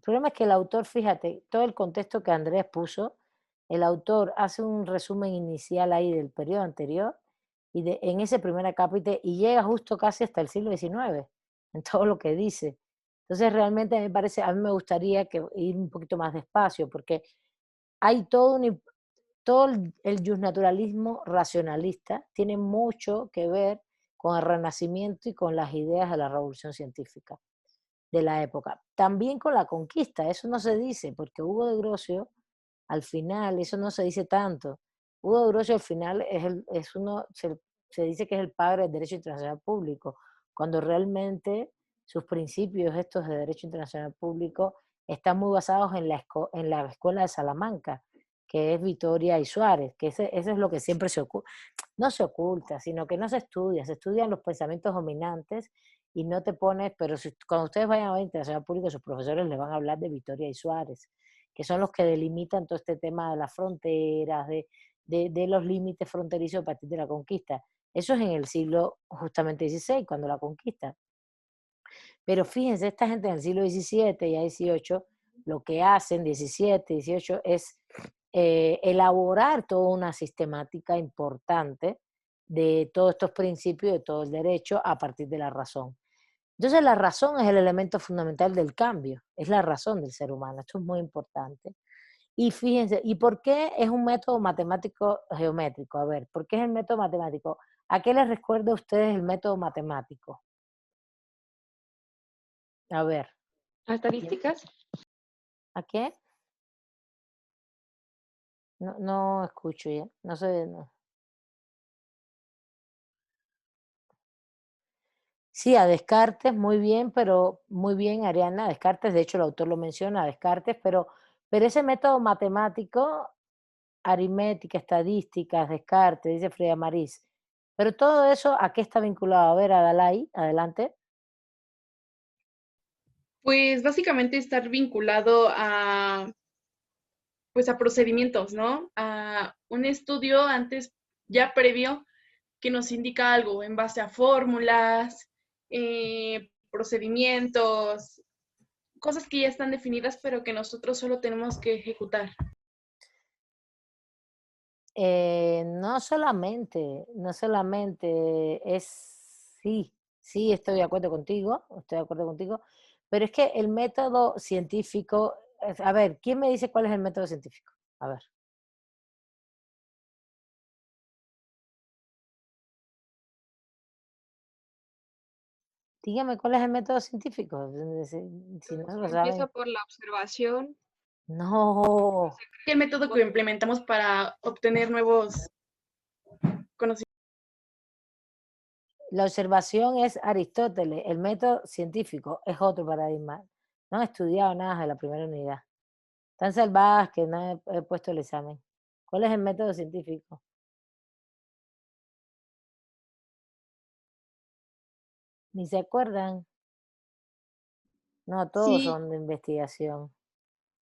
problema es que el autor, fíjate, todo el contexto que Andrés puso, el autor hace un resumen inicial ahí del periodo anterior y en ese primer acápite y llega justo casi hasta el siglo XIX, en todo lo que dice. Entonces realmente me parece, a mí me gustaría que ir un poquito más despacio, porque hay todo el justnaturalismo racionalista tiene mucho que ver con el Renacimiento y con las ideas de la Revolución Científica de la época. También con la conquista, eso no se dice, porque Hugo de Grocio, al final, eso no se dice tanto. Hugo de Grocio al final se dice que es el padre del derecho internacional público, cuando realmente sus principios estos de derecho internacional público están muy basados en la escuela de Salamanca, que es Vitoria y Suárez, que eso es lo que siempre no se oculta, sino que no se estudia, se estudian los pensamientos dominantes y no te pones, pero cuando ustedes vayan a ver internacional público, sus profesores les van a hablar de Vitoria y Suárez, que son los que delimitan todo este tema de las fronteras, de los límites fronterizos a partir de la conquista. Eso es en el siglo justamente XVI, cuando la conquista. Pero fíjense, esta gente en el siglo XVII y XVIII, lo que hacen, 17, 18, es elaborar toda una sistemática importante de todos estos principios, de todo el derecho, a partir de la razón. Entonces la razón es el elemento fundamental del cambio, es la razón del ser humano, esto es muy importante. Y fíjense, ¿y por qué es un método matemático geométrico? A ver, ¿por qué es el método matemático? ¿A qué les recuerda a ustedes el método matemático? A ver.
¿A estadísticas?
¿A qué? No escucho ya, no sé. No. Sí, a Descartes, muy bien, pero muy bien, Ariana, Descartes, de hecho el autor lo menciona, Descartes, pero ese método matemático, aritmética, estadísticas, Descartes, dice Frida Marís, pero todo eso, ¿a qué está vinculado? A ver, Adalai, adelante.
Pues básicamente estar vinculado pues a procedimientos, ¿no? A un estudio antes, ya previo, que nos indica algo en base a fórmulas, procedimientos, cosas que ya están definidas, pero que nosotros solo tenemos que ejecutar.
No solamente sí, estoy de acuerdo contigo, pero es que el método científico, a ver, ¿quién me dice cuál es el método científico? A ver. Dígame cuál es el método científico, si no lo
Empieza
saben.
por la observación.
No.
El método que implementamos para obtener nuevos conocimientos.
La observación es Aristóteles, el método científico es otro paradigma. No he estudiado nada de la primera unidad. Tan salvadas que no he puesto el examen. ¿Cuál es el método científico? Ni se acuerdan. No, todos
Sí.
son de investigación.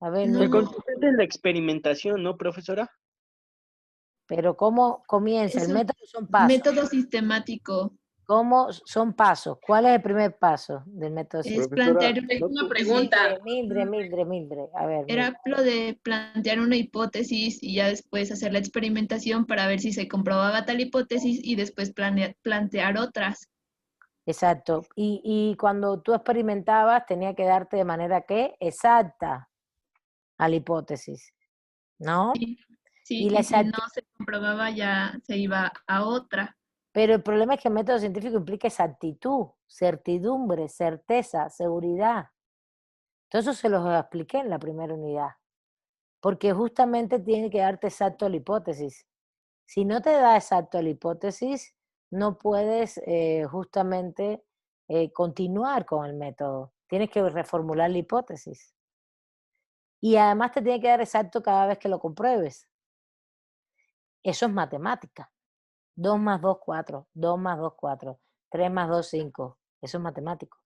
A ver,
El concepto es de la experimentación, ¿no, profesora?
Pero ¿cómo comienza?
Es
El
un
método son pasos.
método sistemático.
¿Cómo son pasos? ¿Cuál es el primer paso del método
Es
científico?
plantear una pregunta.
Mildred. A ver,
Era lo de plantear una hipótesis y ya después hacer la experimentación para ver si se comprobaba tal hipótesis y después plantear otras.
Exacto. Y cuando tú experimentabas, tenía que darte de manera que exacta a la hipótesis, ¿no?
Sí, y si no se comprobaba ya se iba a otra.
Pero el problema es que el método científico implica exactitud, certidumbre, certeza, seguridad. Todo eso se los expliqué en la primera unidad. Porque justamente tiene que darte exacto la hipótesis. Si no te da exacto la hipótesis, no puedes justamente continuar con el método. Tienes que reformular la hipótesis. Y además te tiene que dar exacto cada vez que lo compruebes. Eso es matemática. 2 más 2, 4. 2 más 2, 4. 3 más 2, 5. Eso es matemático.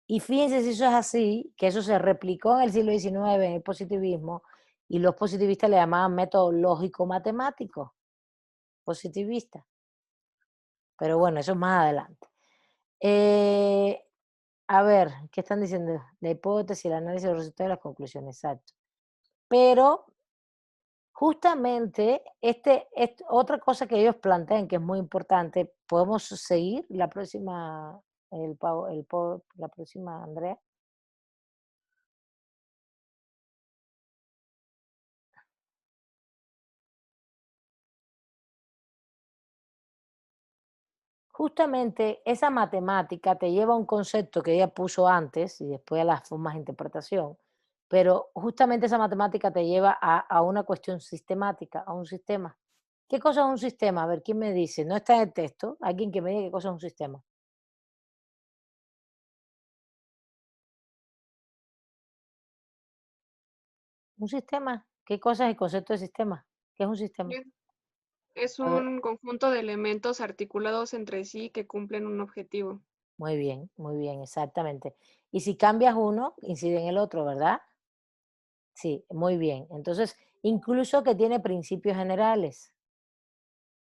Y fíjense si eso es así, que eso se replicó en el siglo XIX en el positivismo, y los positivistas le llamaban método lógico-matemático. Positivista. Pero bueno, eso es más adelante. A ver, ¿qué están diciendo? La hipótesis, el análisis de los resultados y las conclusiones, exacto. Pero justamente otra cosa que ellos plantean que es muy importante, ¿podemos seguir la próxima, la próxima, Andrea? Justamente esa matemática te lleva a un concepto que ella puso antes y después a las formas de interpretación, pero justamente esa matemática te lleva a una cuestión sistemática, a un sistema. ¿Qué cosa es un sistema? A ver, ¿quién me dice? No está en el texto. Alguien que me diga qué cosa es un sistema. ¿Un sistema? ¿Qué cosa es el concepto de sistema? ¿Qué es un sistema?
Es
A ver,
un conjunto de elementos articulados entre sí que cumplen un objetivo.
muy bien, exactamente. Y si cambias uno, incide en el otro, ¿verdad? Sí, muy bien. Entonces, incluso que tiene principios generales,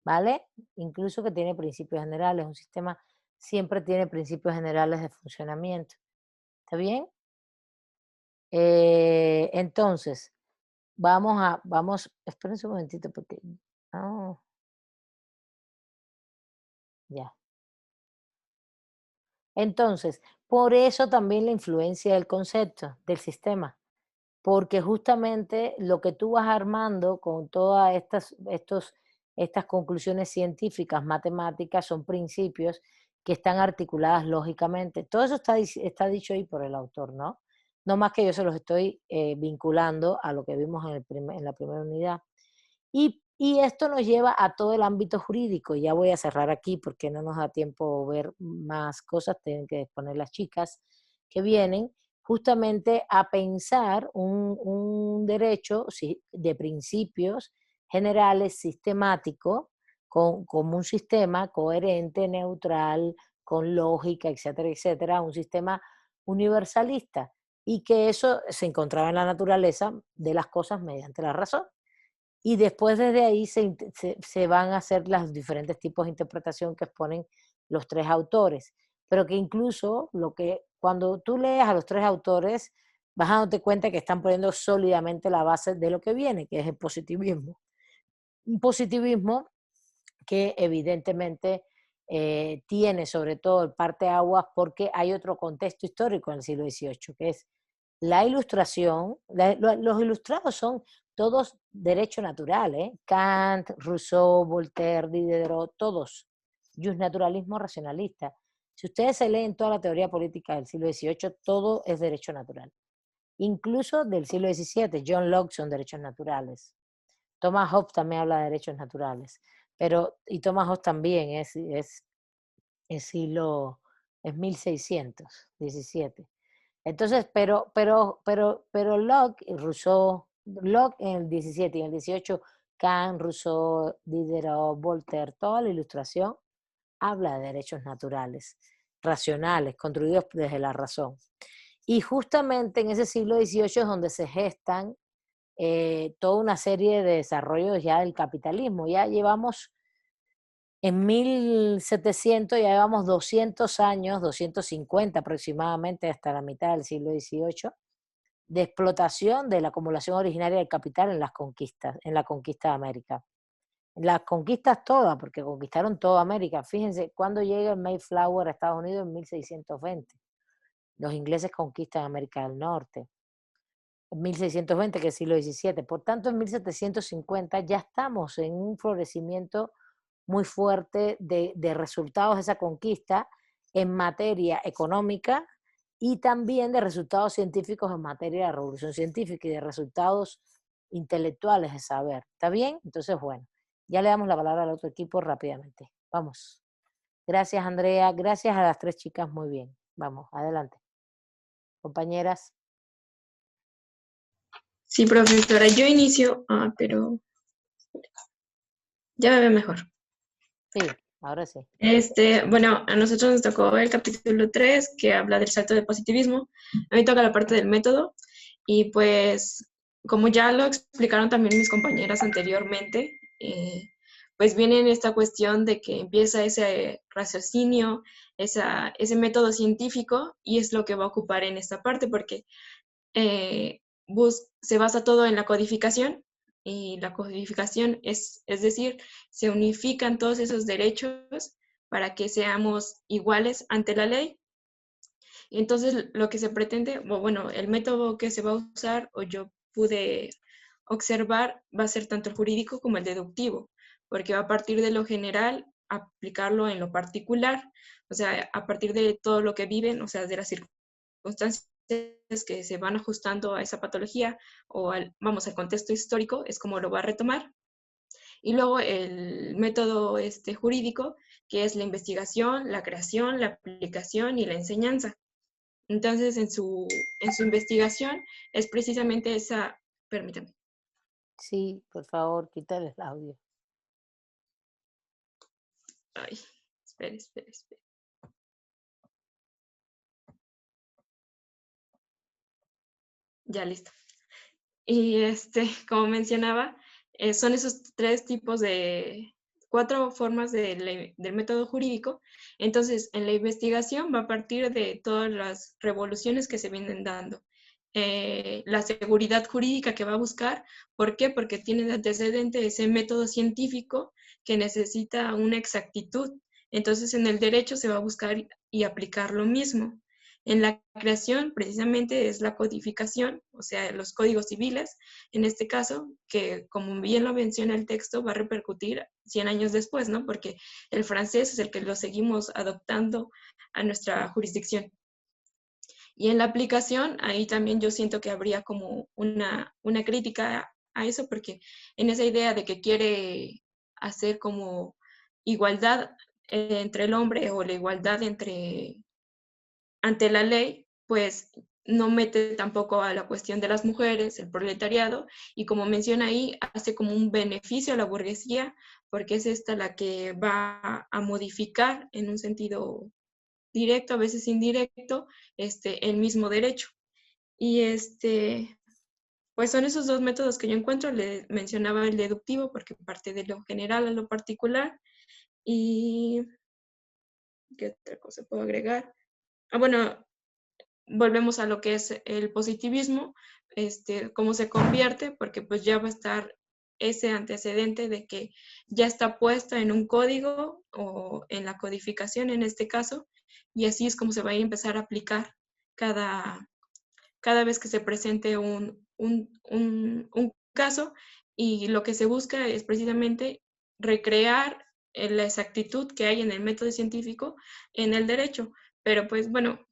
¿vale? Incluso que tiene principios generales. Un sistema siempre tiene principios generales de funcionamiento. ¿Está bien? Entonces, espérense un momentito porque, ah, ya. Entonces, por eso también la influencia del concepto, del sistema, porque justamente lo que tú vas armando con todas estas conclusiones científicas, matemáticas, son principios que están articuladas lógicamente. Todo eso está dicho ahí por el autor, ¿no? No más que yo se los estoy vinculando a lo que vimos en la primera unidad. Y esto nos lleva a todo el ámbito jurídico. Ya voy a cerrar aquí porque no nos da tiempo ver más cosas, tienen que exponer las chicas que vienen, justamente a pensar un derecho de principios generales, sistemático, como un sistema coherente, neutral, con lógica, etcétera, etcétera, un sistema universalista, y que eso se encontraba en la naturaleza de las cosas mediante la razón. Y después desde ahí se van a hacer los diferentes tipos de interpretación que exponen los tres autores. Pero que incluso cuando tú lees a los tres autores, vas a darte cuenta que están poniendo sólidamente la base de lo que viene, que es el positivismo. Un positivismo que evidentemente tiene sobre todo el parteaguas porque hay otro contexto histórico en el siglo XVIII, que es la ilustración. Los ilustrados son todos derecho natural, Kant, Rousseau, Voltaire, Diderot, todos, justnaturalismo racionalista. Si ustedes se leen toda la teoría política del siglo XVIII, todo es derecho natural. Incluso del siglo XVII, John Locke son derechos naturales. Thomas Hobbes también habla de derechos naturales, y Thomas Hobbes también es 1617. Entonces, pero Locke y Rousseau, Locke en el 17 y en el 18, Kant, Rousseau, Diderot, Voltaire, toda la ilustración habla de derechos naturales, racionales, construidos desde la razón. Y justamente en ese siglo XVIII es donde se gestan toda una serie de desarrollos ya del capitalismo. Ya llevamos, en 1700, ya llevamos 200 años, 250 aproximadamente, hasta la mitad del siglo XVIII, de explotación de la acumulación originaria del capital en la conquista de América. Las conquistas todas, porque conquistaron toda América. Fíjense, cuando llega el Mayflower a Estados Unidos en 1620. Los ingleses conquistan América del Norte. En 1620, que es el siglo XVII. Por tanto, en 1750 ya estamos en un florecimiento muy fuerte de resultados de esa conquista en materia económica y también de resultados científicos en materia de la revolución científica y de resultados intelectuales de saber. ¿Está bien? Entonces, bueno, ya le damos la palabra al otro equipo rápidamente. Vamos. Gracias, Andrea. Gracias a las tres chicas. Muy bien. Vamos, adelante. Compañeras.
Sí, profesora, yo inicio, pero ya me veo mejor.
Sí, ahora sí.
Bueno, a nosotros nos tocó el capítulo 3, que habla del salto de positivismo. A mí toca la parte del método, y pues, como ya lo explicaron también mis compañeras anteriormente, pues viene en esta cuestión de que empieza ese raciocinio, ese método científico, y es lo que va a ocupar en esta parte, porque se basa todo en la codificación, y la codificación es decir, se unifican todos esos derechos para que seamos iguales ante la ley. Y entonces lo que se pretende, bueno, el método que se va a usar, o yo pude observar, va a ser tanto el jurídico como el deductivo, porque va a partir de lo general, aplicarlo en lo particular, o sea, a partir de todo lo que viven, o sea, de las circunstancias que se van ajustando a esa patología o al contexto histórico, es como lo va a retomar. Y luego el método jurídico, que es la investigación, la creación, la aplicación y la enseñanza. Entonces, en su investigación es precisamente esa, permítame.
Sí, por favor, quítale el audio.
Ay, espere. Ya, listo. Y como mencionaba, son esos cuatro formas del método jurídico. Entonces, en la investigación va a partir de todas las revoluciones que se vienen dando. La seguridad jurídica que va a buscar, ¿por qué? Porque tiene de antecedente ese método científico que necesita una exactitud. Entonces, en el derecho se va a buscar y aplicar lo mismo. En la creación, precisamente, es la codificación, o sea, los códigos civiles, en este caso, que como bien lo menciona el texto, va a repercutir 100 años después, ¿no? Porque el francés es el que lo seguimos adoptando a nuestra jurisdicción. Y en la aplicación, ahí también yo siento que habría como una crítica a eso, porque en esa idea de que quiere hacer como igualdad entre el hombre, o la igualdad ante la ley, pues no mete tampoco a la cuestión de las mujeres, el proletariado, y como menciona ahí, hace como un beneficio a la burguesía, porque es esta la que va a modificar en un sentido directo, a veces indirecto, el mismo derecho. Y pues son esos dos métodos que yo encuentro. Le mencionaba el deductivo porque parte de lo general a lo particular. Y ¿qué otra cosa puedo agregar? Bueno, volvemos a lo que es el positivismo, cómo se convierte, porque pues ya va a estar ese antecedente de que ya está puesta en un código o en la codificación en este caso, y así es como se va a empezar a aplicar cada vez que se presente un caso, y lo que se busca es precisamente recrear la exactitud que hay en el método científico en el derecho. Pero pues bueno,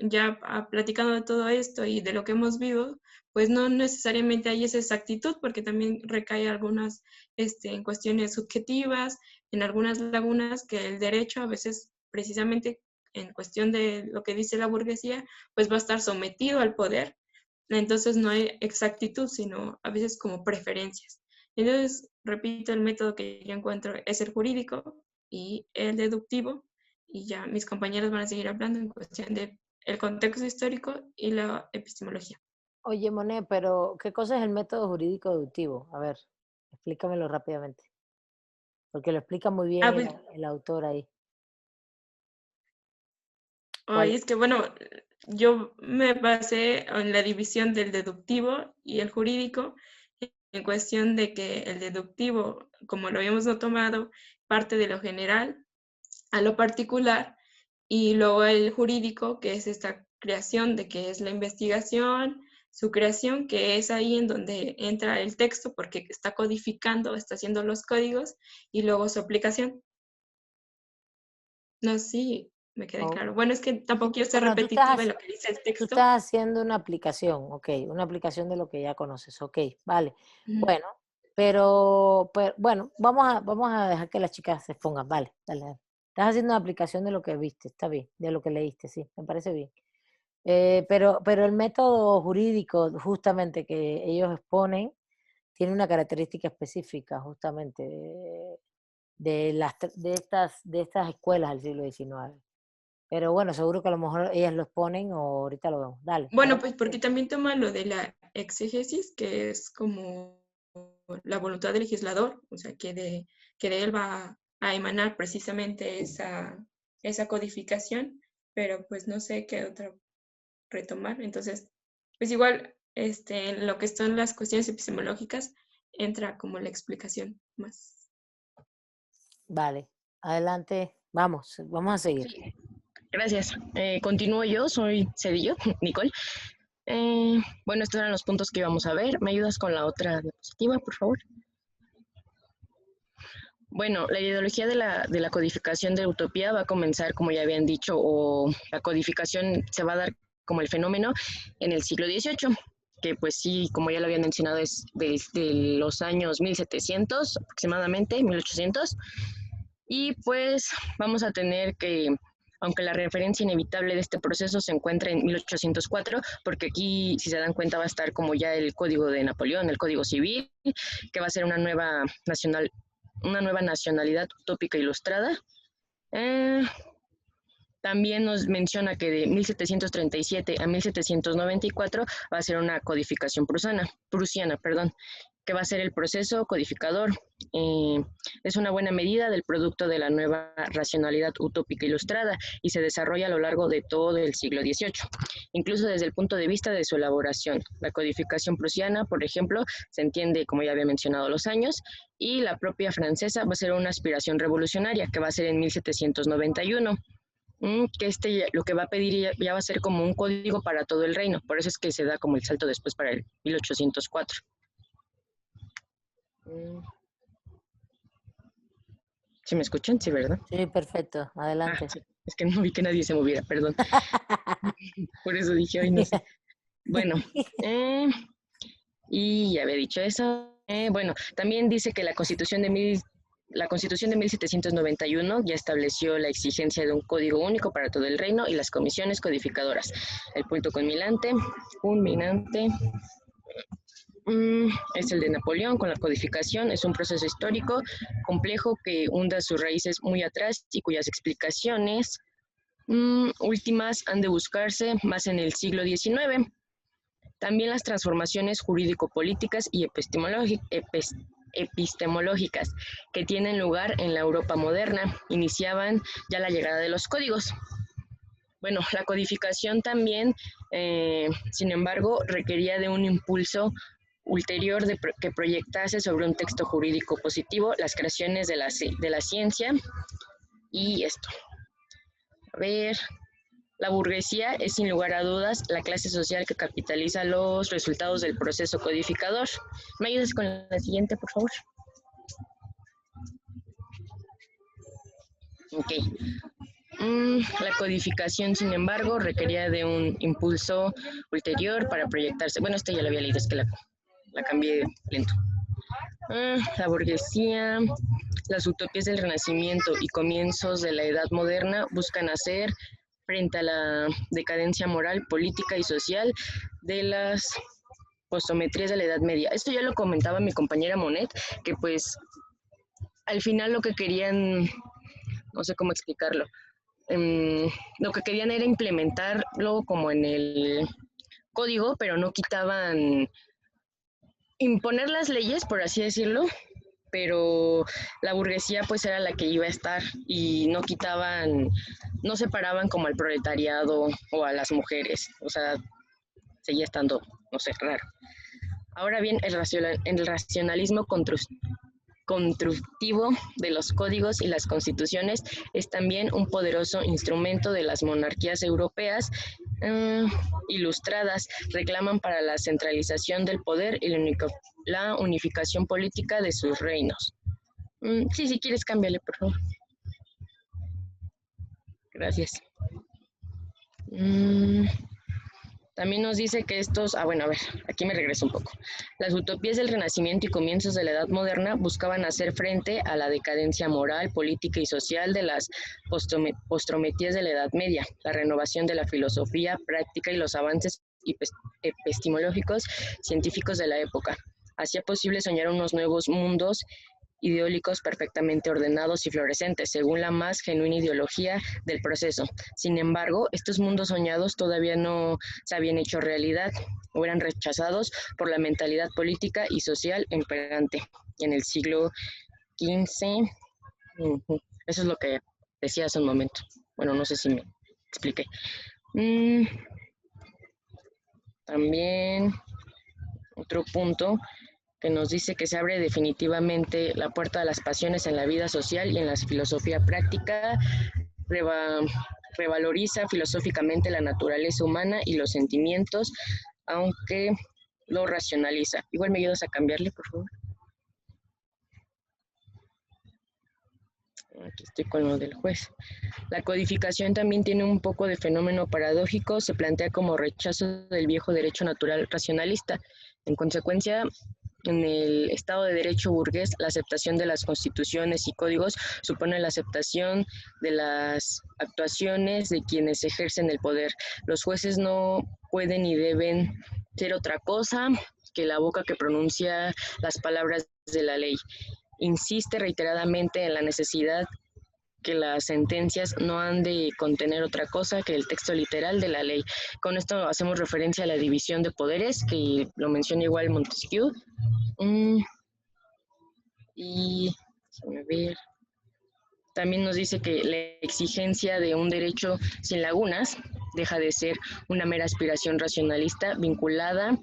ya platicando de todo esto y de lo que hemos vivido, pues no necesariamente hay esa exactitud, porque también recae algunas en cuestiones subjetivas, en algunas lagunas que el derecho a veces, precisamente en cuestión de lo que dice la burguesía, pues va a estar sometido al poder. Entonces no hay exactitud, sino a veces como preferencias. Entonces, repito, el método que yo encuentro es el jurídico y el deductivo, y ya mis compañeros van a seguir hablando en cuestión de el contexto histórico y la epistemología.
Oye, Monet, pero ¿qué cosa es el método jurídico deductivo? A ver, explícamelo rápidamente. Porque lo explica muy bien
Pues,
el autor ahí.
ay, es que bueno, yo me basé en la división del deductivo y el jurídico, en cuestión de que el deductivo, como lo habíamos tomado, parte de lo general a lo particular, y luego el jurídico, que es esta creación de que es la investigación, su creación, que es ahí en donde entra el texto, porque está codificando, está haciendo los códigos, y luego su aplicación. No, sí, me quedé claro. Bueno, es que tampoco quiero ser repetitiva en lo que dice el
Tú
texto.
estás haciendo una aplicación, ok, una aplicación de lo que ya conoces, ok, vale. Bueno, pero bueno, vamos a dejar que las chicas se expongan, vale, dale, dale. Estás haciendo una aplicación de lo que viste, está bien, de lo que leíste, sí, me parece bien. Pero el método jurídico, justamente, que ellos exponen, tiene una característica específica, justamente, de estas escuelas del siglo XIX. Pero bueno, seguro que a lo mejor ellas lo exponen o ahorita lo vemos. Dale.
Bueno, pues porque también toma lo de la exégesis, que es como la voluntad del legislador, o sea, que de él va a emanar precisamente esa esa codificación, pero pues no sé qué otra retomar. Entonces, pues igual, en lo que son las cuestiones epistemológicas, entra como la explicación más.
Vale, adelante, vamos a seguir.
Sí, gracias. Continúo yo, soy Cedillo, Nicole. Bueno, estos eran los puntos que íbamos a ver. ¿Me ayudas con la otra diapositiva, por favor? Bueno, la ideología de la codificación de utopía va a comenzar, como ya habían dicho, o la codificación se va a dar como el fenómeno en el siglo XVIII, que pues sí, como ya lo habían mencionado, es desde los años 1700 aproximadamente, 1800, y pues vamos a tener que, aunque la referencia inevitable de este proceso se encuentra en 1804, porque aquí, si se dan cuenta, va a estar como ya el Código de Napoleón, el Código Civil, que va a ser una nueva nacionalidad utópica ilustrada. También nos menciona que de 1737 a 1794 va a ser una codificación prusiana, que va a ser el proceso codificador. Es una buena medida del producto de la nueva racionalidad utópica ilustrada y se desarrolla a lo largo de todo el siglo XVIII, incluso desde el punto de vista de su elaboración. La codificación prusiana, por ejemplo, se entiende, como ya había mencionado, los años, y la propia francesa va a ser una aspiración revolucionaria, que va a ser en 1791. Que lo que va a pedir ya va a ser como un código para todo el reino, por eso es que se da como el salto después para el 1804. ¿Sí me escuchan? Sí, ¿verdad?
Sí, perfecto, adelante.
Sí. Es que no vi que nadie se moviera, perdón. Por eso dije, hoy no sé. Bueno, y ya había dicho eso. Bueno, también dice que la Constitución de 1791 ya estableció la exigencia de un código único para todo el reino y las comisiones codificadoras. El punto culminante es el de Napoleón con la codificación. Es un proceso histórico complejo que hunda sus raíces muy atrás y cuyas explicaciones últimas han de buscarse más en el siglo XIX. También las transformaciones jurídico-políticas y epistemológicas que tienen lugar en la Europa moderna iniciaban ya la llegada de los códigos. Bueno, la codificación también, sin embargo, requería de un impulso ulterior que proyectase sobre un texto jurídico positivo las creaciones de la ciencia y esto. A ver, la burguesía es sin lugar a dudas la clase social que capitaliza los resultados del proceso codificador. ¿Me ayudas con la siguiente, por favor? Ok. La codificación, sin embargo, requería de un impulso ulterior para proyectarse. Bueno, esto ya lo había leído, es que la cambié lento. La burguesía, las utopías del Renacimiento y comienzos de la Edad Moderna buscan hacer frente a la decadencia moral, política y social de las postometrías de la Edad Media. Esto ya lo comentaba mi compañera Monet, que pues al final lo que querían, no sé cómo explicarlo, lo que querían era implementarlo como en el código, pero no quitaban, imponer las leyes, por así decirlo, pero la burguesía pues era la que iba a estar y no quitaban, no separaban como al proletariado o a las mujeres, o sea, seguía estando, no sé, raro. Ahora bien, el racionalismo constructivo de los códigos y las constituciones es también un poderoso instrumento de las monarquías europeas ilustradas, reclaman para la centralización del poder y la unificación política de sus reinos. Sí, si quieres, cámbiale, por favor. Gracias. También nos dice que estos, bueno, a ver, aquí me regreso un poco. Las utopías del Renacimiento y comienzos de la Edad Moderna buscaban hacer frente a la decadencia moral, política y social de las postrometías de la Edad Media, la renovación de la filosofía práctica y los avances epistemológicos científicos de la época. Hacía posible soñar unos nuevos mundos ideológicos perfectamente ordenados y florescentes, según la más genuina ideología del proceso. Sin embargo, estos mundos soñados todavía no se habían hecho realidad o eran rechazados por la mentalidad política y social imperante en el siglo XV. Eso es lo que decía hace un momento. Bueno, no sé si me expliqué. También otro punto que nos dice que se abre definitivamente la puerta a las pasiones en la vida social y en la filosofía práctica, revaloriza filosóficamente la naturaleza humana y los sentimientos, aunque lo racionaliza. Igual me ayudas a cambiarle, por favor. Aquí estoy con lo del juez. La codificación también tiene un poco de fenómeno paradójico, se plantea como rechazo del viejo derecho natural racionalista. En consecuencia, en el Estado de Derecho burgués, la aceptación de las constituciones y códigos supone la aceptación de las actuaciones de quienes ejercen el poder. Los jueces no pueden ni deben ser otra cosa que la boca que pronuncia las palabras de la ley. Insiste reiteradamente en la necesidad que las sentencias no han de contener otra cosa que el texto literal de la ley. Con esto hacemos referencia a la división de poderes, que lo menciona igual Montesquieu. Y déjame ver. También nos dice que la exigencia de un derecho sin lagunas deja de ser una mera aspiración racionalista vinculada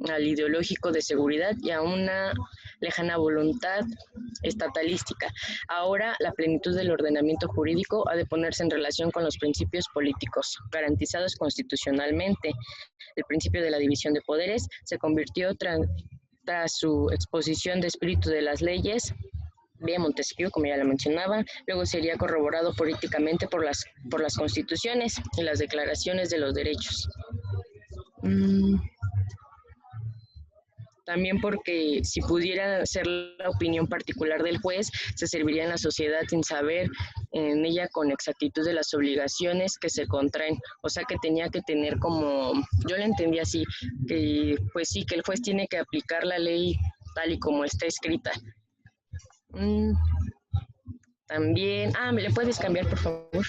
al ideológico de seguridad y a una lejana voluntad estatalística. Ahora, la plenitud del ordenamiento jurídico ha de ponerse en relación con los principios políticos garantizados constitucionalmente. El principio de la división de poderes se convirtió tras su exposición de espíritu de las leyes vía Montesquieu, como ya lo mencionaba, luego sería corroborado políticamente por las constituciones y las declaraciones de los derechos. También porque si pudiera ser la opinión particular del juez, se serviría en la sociedad sin saber en ella con exactitud de las obligaciones que se contraen. O sea que tenía que tener como, yo lo entendí así, que pues sí, que el juez tiene que aplicar la ley tal y como está escrita. También, ¿me le puedes cambiar, por favor?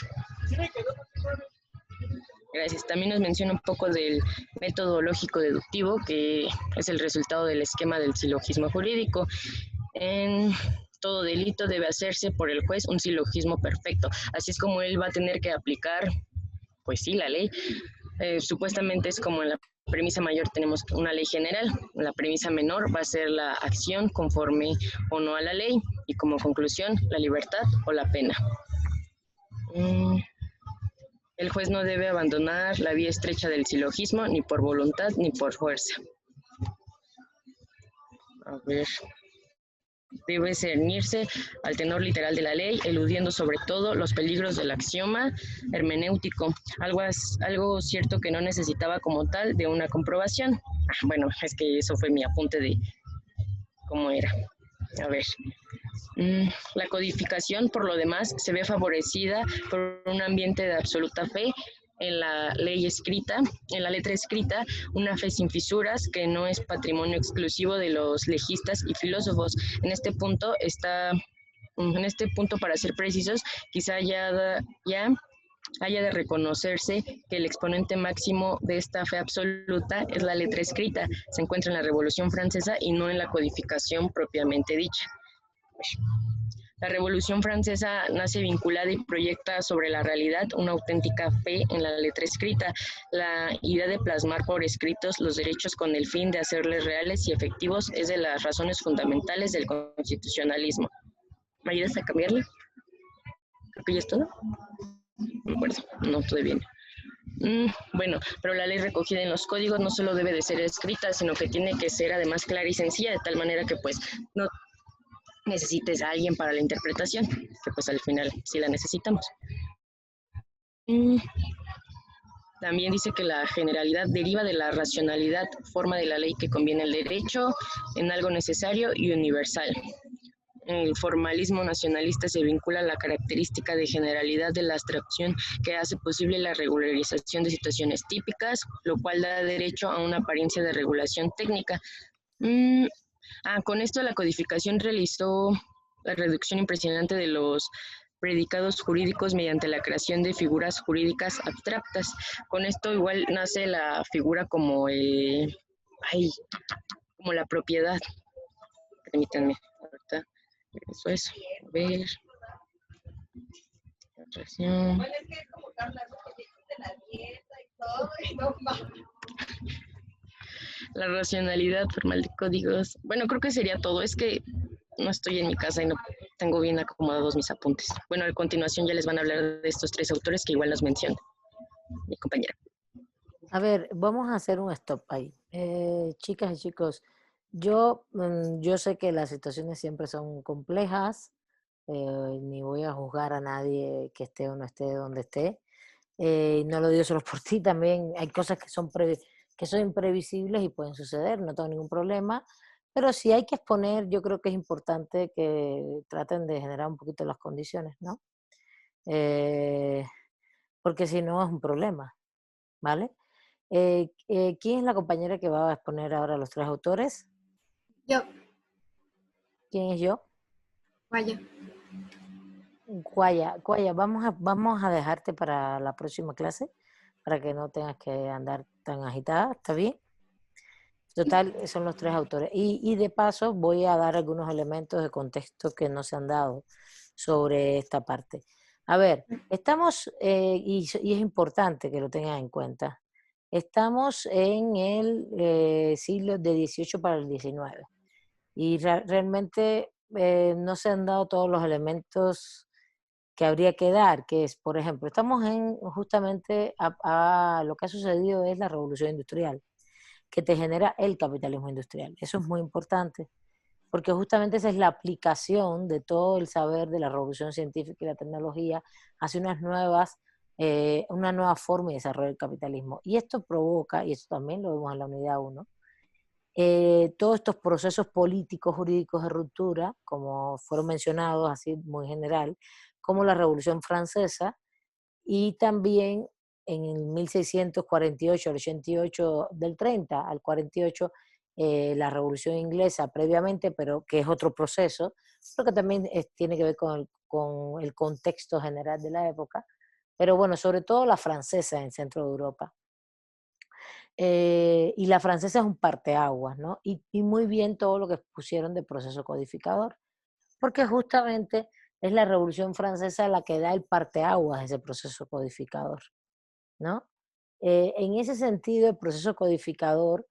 Gracias. También nos menciona un poco del método lógico deductivo, que es el resultado del esquema del silogismo jurídico. En todo delito debe hacerse por el juez un silogismo perfecto. Así es como él va a tener que aplicar, pues sí, la ley. Supuestamente es como en la premisa mayor tenemos una ley general, la premisa menor va a ser la acción conforme o no a la ley y como conclusión la libertad o la pena. El juez no debe abandonar la vía estrecha del silogismo ni por voluntad ni por fuerza. A ver. Debe ceñirse al tenor literal de la ley, eludiendo sobre todo los peligros del axioma hermenéutico, algo cierto que no necesitaba como tal de una comprobación. Bueno, es que eso fue mi apunte de cómo era. A ver. La codificación, por lo demás, se ve favorecida por un ambiente de absoluta fe en la ley escrita, en la letra escrita, una fe sin fisuras que no es patrimonio exclusivo de los legistas y filósofos. En este punto, para ser precisos, quizá ya haya de reconocerse que el exponente máximo de esta fe absoluta es la letra escrita. Se encuentra en la Revolución Francesa y no en la codificación propiamente dicha. La Revolución Francesa nace vinculada y proyecta sobre la realidad una auténtica fe en la letra escrita, la idea de plasmar por escritos los derechos con el fin de hacerles reales y efectivos es de las razones fundamentales del constitucionalismo. ¿Me ayudas a cambiarle? Creo que ya es todo. No me acuerdo, no, todavía no. Bueno, pero la ley recogida en los códigos no solo debe de ser escrita, sino que tiene que ser además clara y sencilla, de tal manera que pues no necesites a alguien para la interpretación, que pues al final sí la necesitamos. También dice que la generalidad deriva de la racionalidad, forma de la ley que conviene el derecho en algo necesario y universal. El formalismo nacionalista se vincula a la característica de generalidad de la abstracción que hace posible la regularización de situaciones típicas, lo cual da derecho a una apariencia de regulación técnica. Con esto la codificación realizó la reducción impresionante de los predicados jurídicos mediante la creación de figuras jurídicas abstractas. Con esto igual nace la figura como, como la propiedad. Permítanme, ahorita regreso eso. A ver. Ración. La racionalidad formal de códigos. Bueno, creo que sería todo. Es que no estoy en mi casa y no tengo bien acomodados mis apuntes. Bueno, a continuación ya les van a hablar de estos 3 autores que igual nos menciona mi compañera.
A ver, vamos a hacer un stop ahí. Chicas y chicos, yo sé que las situaciones siempre son complejas, ni voy a juzgar a nadie que esté o no esté donde esté. No lo digo solo por ti, también hay cosas que son imprevisibles y pueden suceder, no tengo ningún problema. Pero si hay que exponer, yo creo que es importante que traten de generar un poquito las condiciones, ¿no? Porque si no es un problema, ¿vale? ¿Quién es la compañera que va a exponer ahora los 3 autores?
Yo.
¿Quién es yo?
Vaya.
Cuaya, vamos a dejarte para la próxima clase, para que no tengas que andar tan agitada, ¿está bien? Total, son los 3 autores. Y de paso voy a dar algunos elementos de contexto que no se han dado sobre esta parte. A ver, estamos, y es importante que lo tengan en cuenta, estamos en el siglo de XVIII para el XIX. Y realmente no se han dado todos los elementos que habría que dar, que es, por ejemplo, estamos justamente lo que ha sucedido es la revolución industrial, que te genera el capitalismo industrial. Eso es muy importante, porque justamente esa es la aplicación de todo el saber de la revolución científica y la tecnología hacia una nueva forma de desarrollo del capitalismo. Y esto provoca, y eso también lo vemos en la unidad 1, todos estos procesos políticos, jurídicos de ruptura, como fueron mencionados así muy general, como la Revolución Francesa, y también en el 1648 al 88, del 30 al 48, la Revolución Inglesa previamente, pero que es otro proceso, pero que también tiene que ver con el contexto general de la época, pero bueno, sobre todo la francesa en Centro de Europa. Y la francesa es un parteaguas, ¿no? Y muy bien todo lo que pusieron de proceso codificador, porque justamente es la Revolución Francesa la que da el parteaguas de ese proceso codificador, ¿no? En ese sentido, el proceso codificador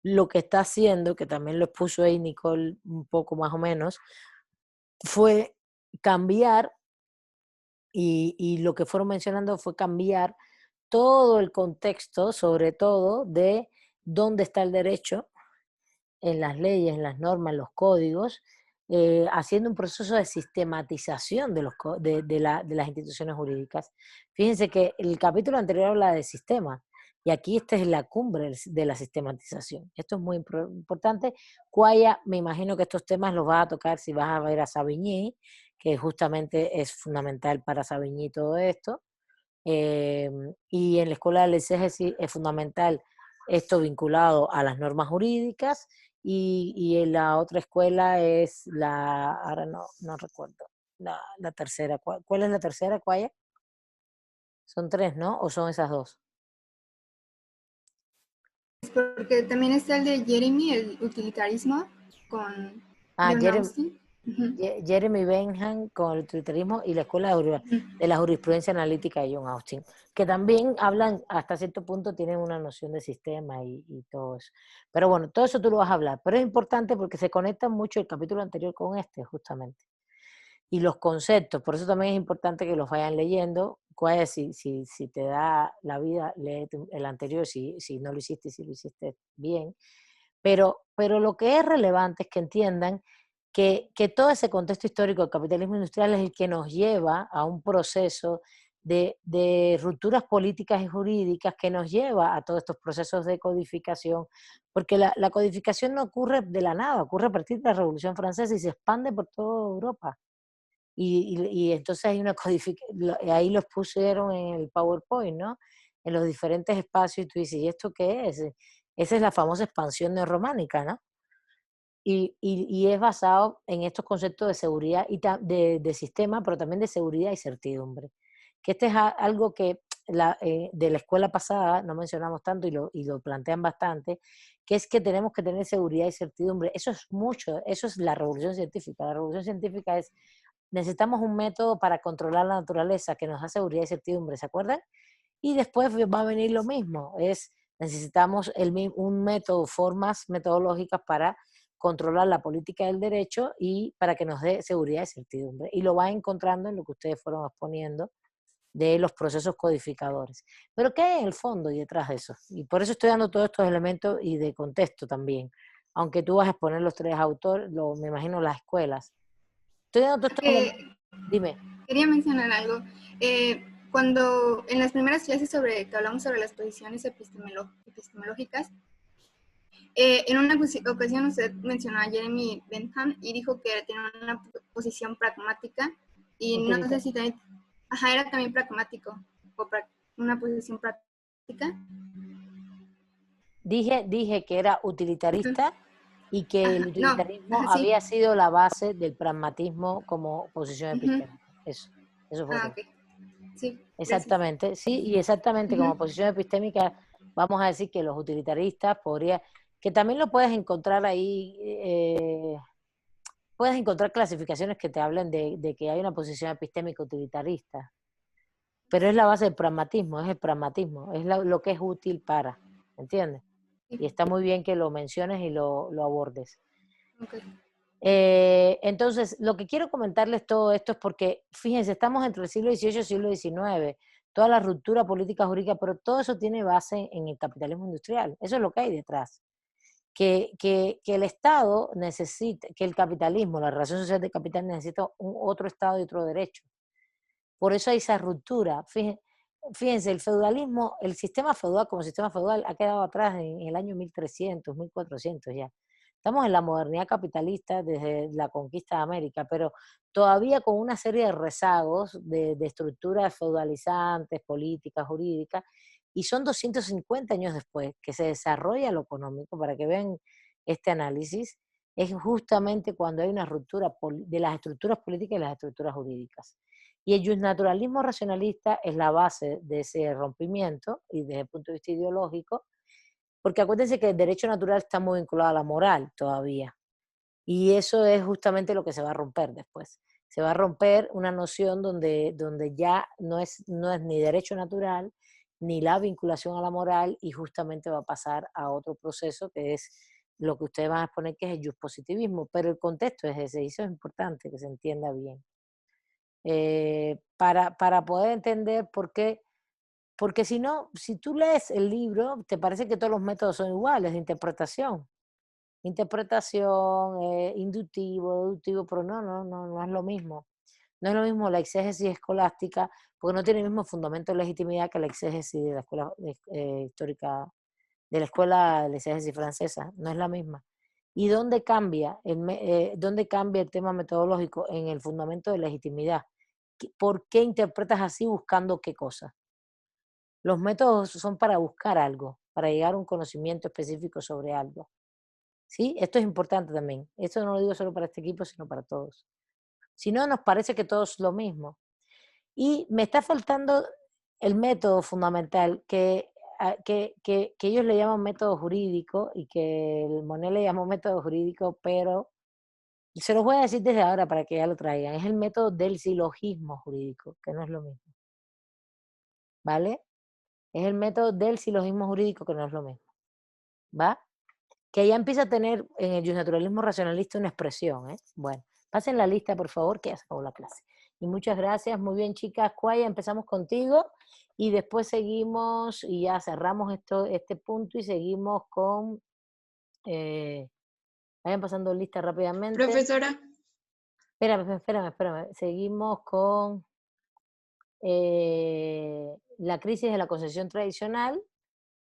lo que está haciendo, que también lo expuso ahí Nicole un poco más o menos, fue cambiar, y lo que fueron mencionando fue cambiar todo el contexto, sobre todo de dónde está el derecho, en las leyes, en las normas, en los códigos, haciendo un proceso de sistematización de las instituciones jurídicas. Fíjense que el capítulo anterior habla de sistema, y aquí esta es la cumbre de la sistematización. Esto es muy importante. Cuaya, me imagino que estos temas los vas a tocar si vas a ver a Savigny, que justamente es fundamental para Savigny todo esto. Y en la escuela de exégesis es fundamental esto vinculado a las normas jurídicas, y en la otra escuela es ahora no recuerdo, la tercera. ¿Cuál es la tercera, Cuaya? Son 3, ¿no? ¿O son esas 2?
Porque también está el de Jeremy, el utilitarismo, con John Austin.
Jeremy Bentham con el utilitarismo, y la escuela de la jurisprudencia analítica de John Austin, que también hablan, hasta cierto punto tienen una noción de sistema y todo eso. Pero bueno, todo eso tú lo vas a hablar, pero es importante porque se conecta mucho el capítulo anterior con este, justamente. Y los conceptos, por eso también es importante que los vayan leyendo. Si te da la vida, lee el anterior, si no lo hiciste, si lo hiciste bien. Pero lo que es relevante es que entiendan que todo ese contexto histórico del capitalismo industrial es el que nos lleva a un proceso de rupturas políticas y jurídicas, que nos lleva a todos estos procesos de codificación, porque la codificación no ocurre de la nada, ocurre a partir de la Revolución Francesa y se expande por toda Europa. Y entonces hay una codificación, ahí los pusieron en el PowerPoint, ¿no? En los diferentes espacios, y tú dices, ¿y esto qué es? Esa es la famosa expansión neorrománica, ¿no? Y es basado en estos conceptos de seguridad y de sistema, pero también de seguridad y certidumbre. Que este es algo que de la escuela pasada no mencionamos tanto, y lo plantean bastante, que es que tenemos que tener seguridad y certidumbre. Eso es mucho, eso es la revolución científica. La revolución científica es necesitamos un método para controlar la naturaleza que nos da seguridad y certidumbre, ¿se acuerdan? Y después va a venir lo mismo, necesitamos un método, formas metodológicas para controlar la política del derecho y para que nos dé seguridad y certidumbre. Y lo va encontrando en lo que ustedes fueron exponiendo de los procesos codificadores. Pero ¿qué hay en el fondo y detrás de eso? Y por eso estoy dando todos estos elementos y de contexto también. Aunque tú vas a exponer los 3 autores, me imagino las escuelas. Estoy dando todos estos elementos. Dime.
Quería mencionar algo. Cuando en las primeras clases que hablamos sobre las posiciones epistemológicas, en una ocasión usted mencionó a Jeremy Bentham y dijo que tiene una posición pragmática y no sé si también, era también pragmático o una posición práctica.
Dije que era utilitarista y que el utilitarismo había sido la base del pragmatismo como posición epistémica. Eso fue todo.
Okay. Sí,
exactamente, gracias. Sí, y exactamente como posición epistémica vamos a decir que los utilitaristas que también lo puedes encontrar ahí, puedes encontrar clasificaciones que te hablen de que hay una posición epistémica utilitarista, pero es la base del pragmatismo, es el pragmatismo, es lo que es útil para, ¿entiendes? Y está muy bien que lo menciones y lo abordes.
Okay.
Entonces, lo que quiero comentarles todo esto es porque, fíjense, estamos entre el siglo XVIII y el siglo XIX, toda la ruptura política jurídica, pero todo eso tiene base en el capitalismo industrial, eso es lo que hay detrás. Que el Estado necesita, que el capitalismo, la relación social del capital necesita otro Estado y otro derecho. Por eso hay esa ruptura. Fíjense, el feudalismo, el sistema feudal como sistema feudal ha quedado atrás en el año 1300, 1400 ya. Estamos en la modernidad capitalista desde la conquista de América, pero todavía con una serie de rezagos de estructuras feudalizantes, políticas, jurídicas, y son 250 años después que se desarrolla lo económico, para que vean este análisis, es justamente cuando hay una ruptura de las estructuras políticas y las estructuras jurídicas. Y el justnaturalismo racionalista es la base de ese rompimiento, y desde el punto de vista ideológico, porque acuérdense que el derecho natural está muy vinculado a la moral todavía, y eso es justamente lo que se va a romper después. Se va a romper una noción donde ya no es ni derecho natural, ni la vinculación a la moral, y justamente va a pasar a otro proceso que es lo que ustedes van a exponer, que es el juspositivismo, pero el contexto es ese, y eso es importante que se entienda bien. Para poder entender por qué, porque si no, si tú lees el libro, te parece que todos los métodos son iguales de interpretación. Interpretación, inductivo, deductivo, pero no es lo mismo. No es lo mismo la exégesis escolástica, porque no tiene el mismo fundamento de legitimidad que la exégesis de la escuela histórica, de la escuela de la exégesis francesa, no es la misma. ¿Y dónde cambia el tema metodológico? En el fundamento de legitimidad. ¿Por qué interpretas así buscando qué cosa? Los métodos son para buscar algo, para llegar a un conocimiento específico sobre algo. ¿Sí? Esto es importante también. Esto no lo digo solo para este equipo, sino para todos. Si no, nos parece que todo es lo mismo. Y me está faltando el método fundamental, que ellos le llaman método jurídico, y que el Monnet le llamó método jurídico, pero se los voy a decir desde ahora para que ya lo traigan. Es el método del silogismo jurídico, que no es lo mismo. ¿Vale? Es el método del silogismo jurídico, que no es lo mismo. ¿Va? Que ya empieza a tener en el justnaturalismo racionalista una expresión, ¿eh? Bueno, pasen la lista, por favor, que ya se acabó la clase. Y muchas gracias. Muy bien, chicas. Cuaya, empezamos contigo y después seguimos y ya cerramos este punto y seguimos con... vayan pasando lista rápidamente.
Profesora.
Espérame. Seguimos con la crisis de la concesión tradicional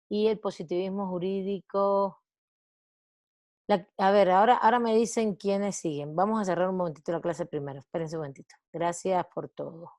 y el positivismo jurídico. A ver, ahora me dicen quiénes siguen. Vamos a cerrar un momentito la clase primero. Espérense un momentito. Gracias por todo.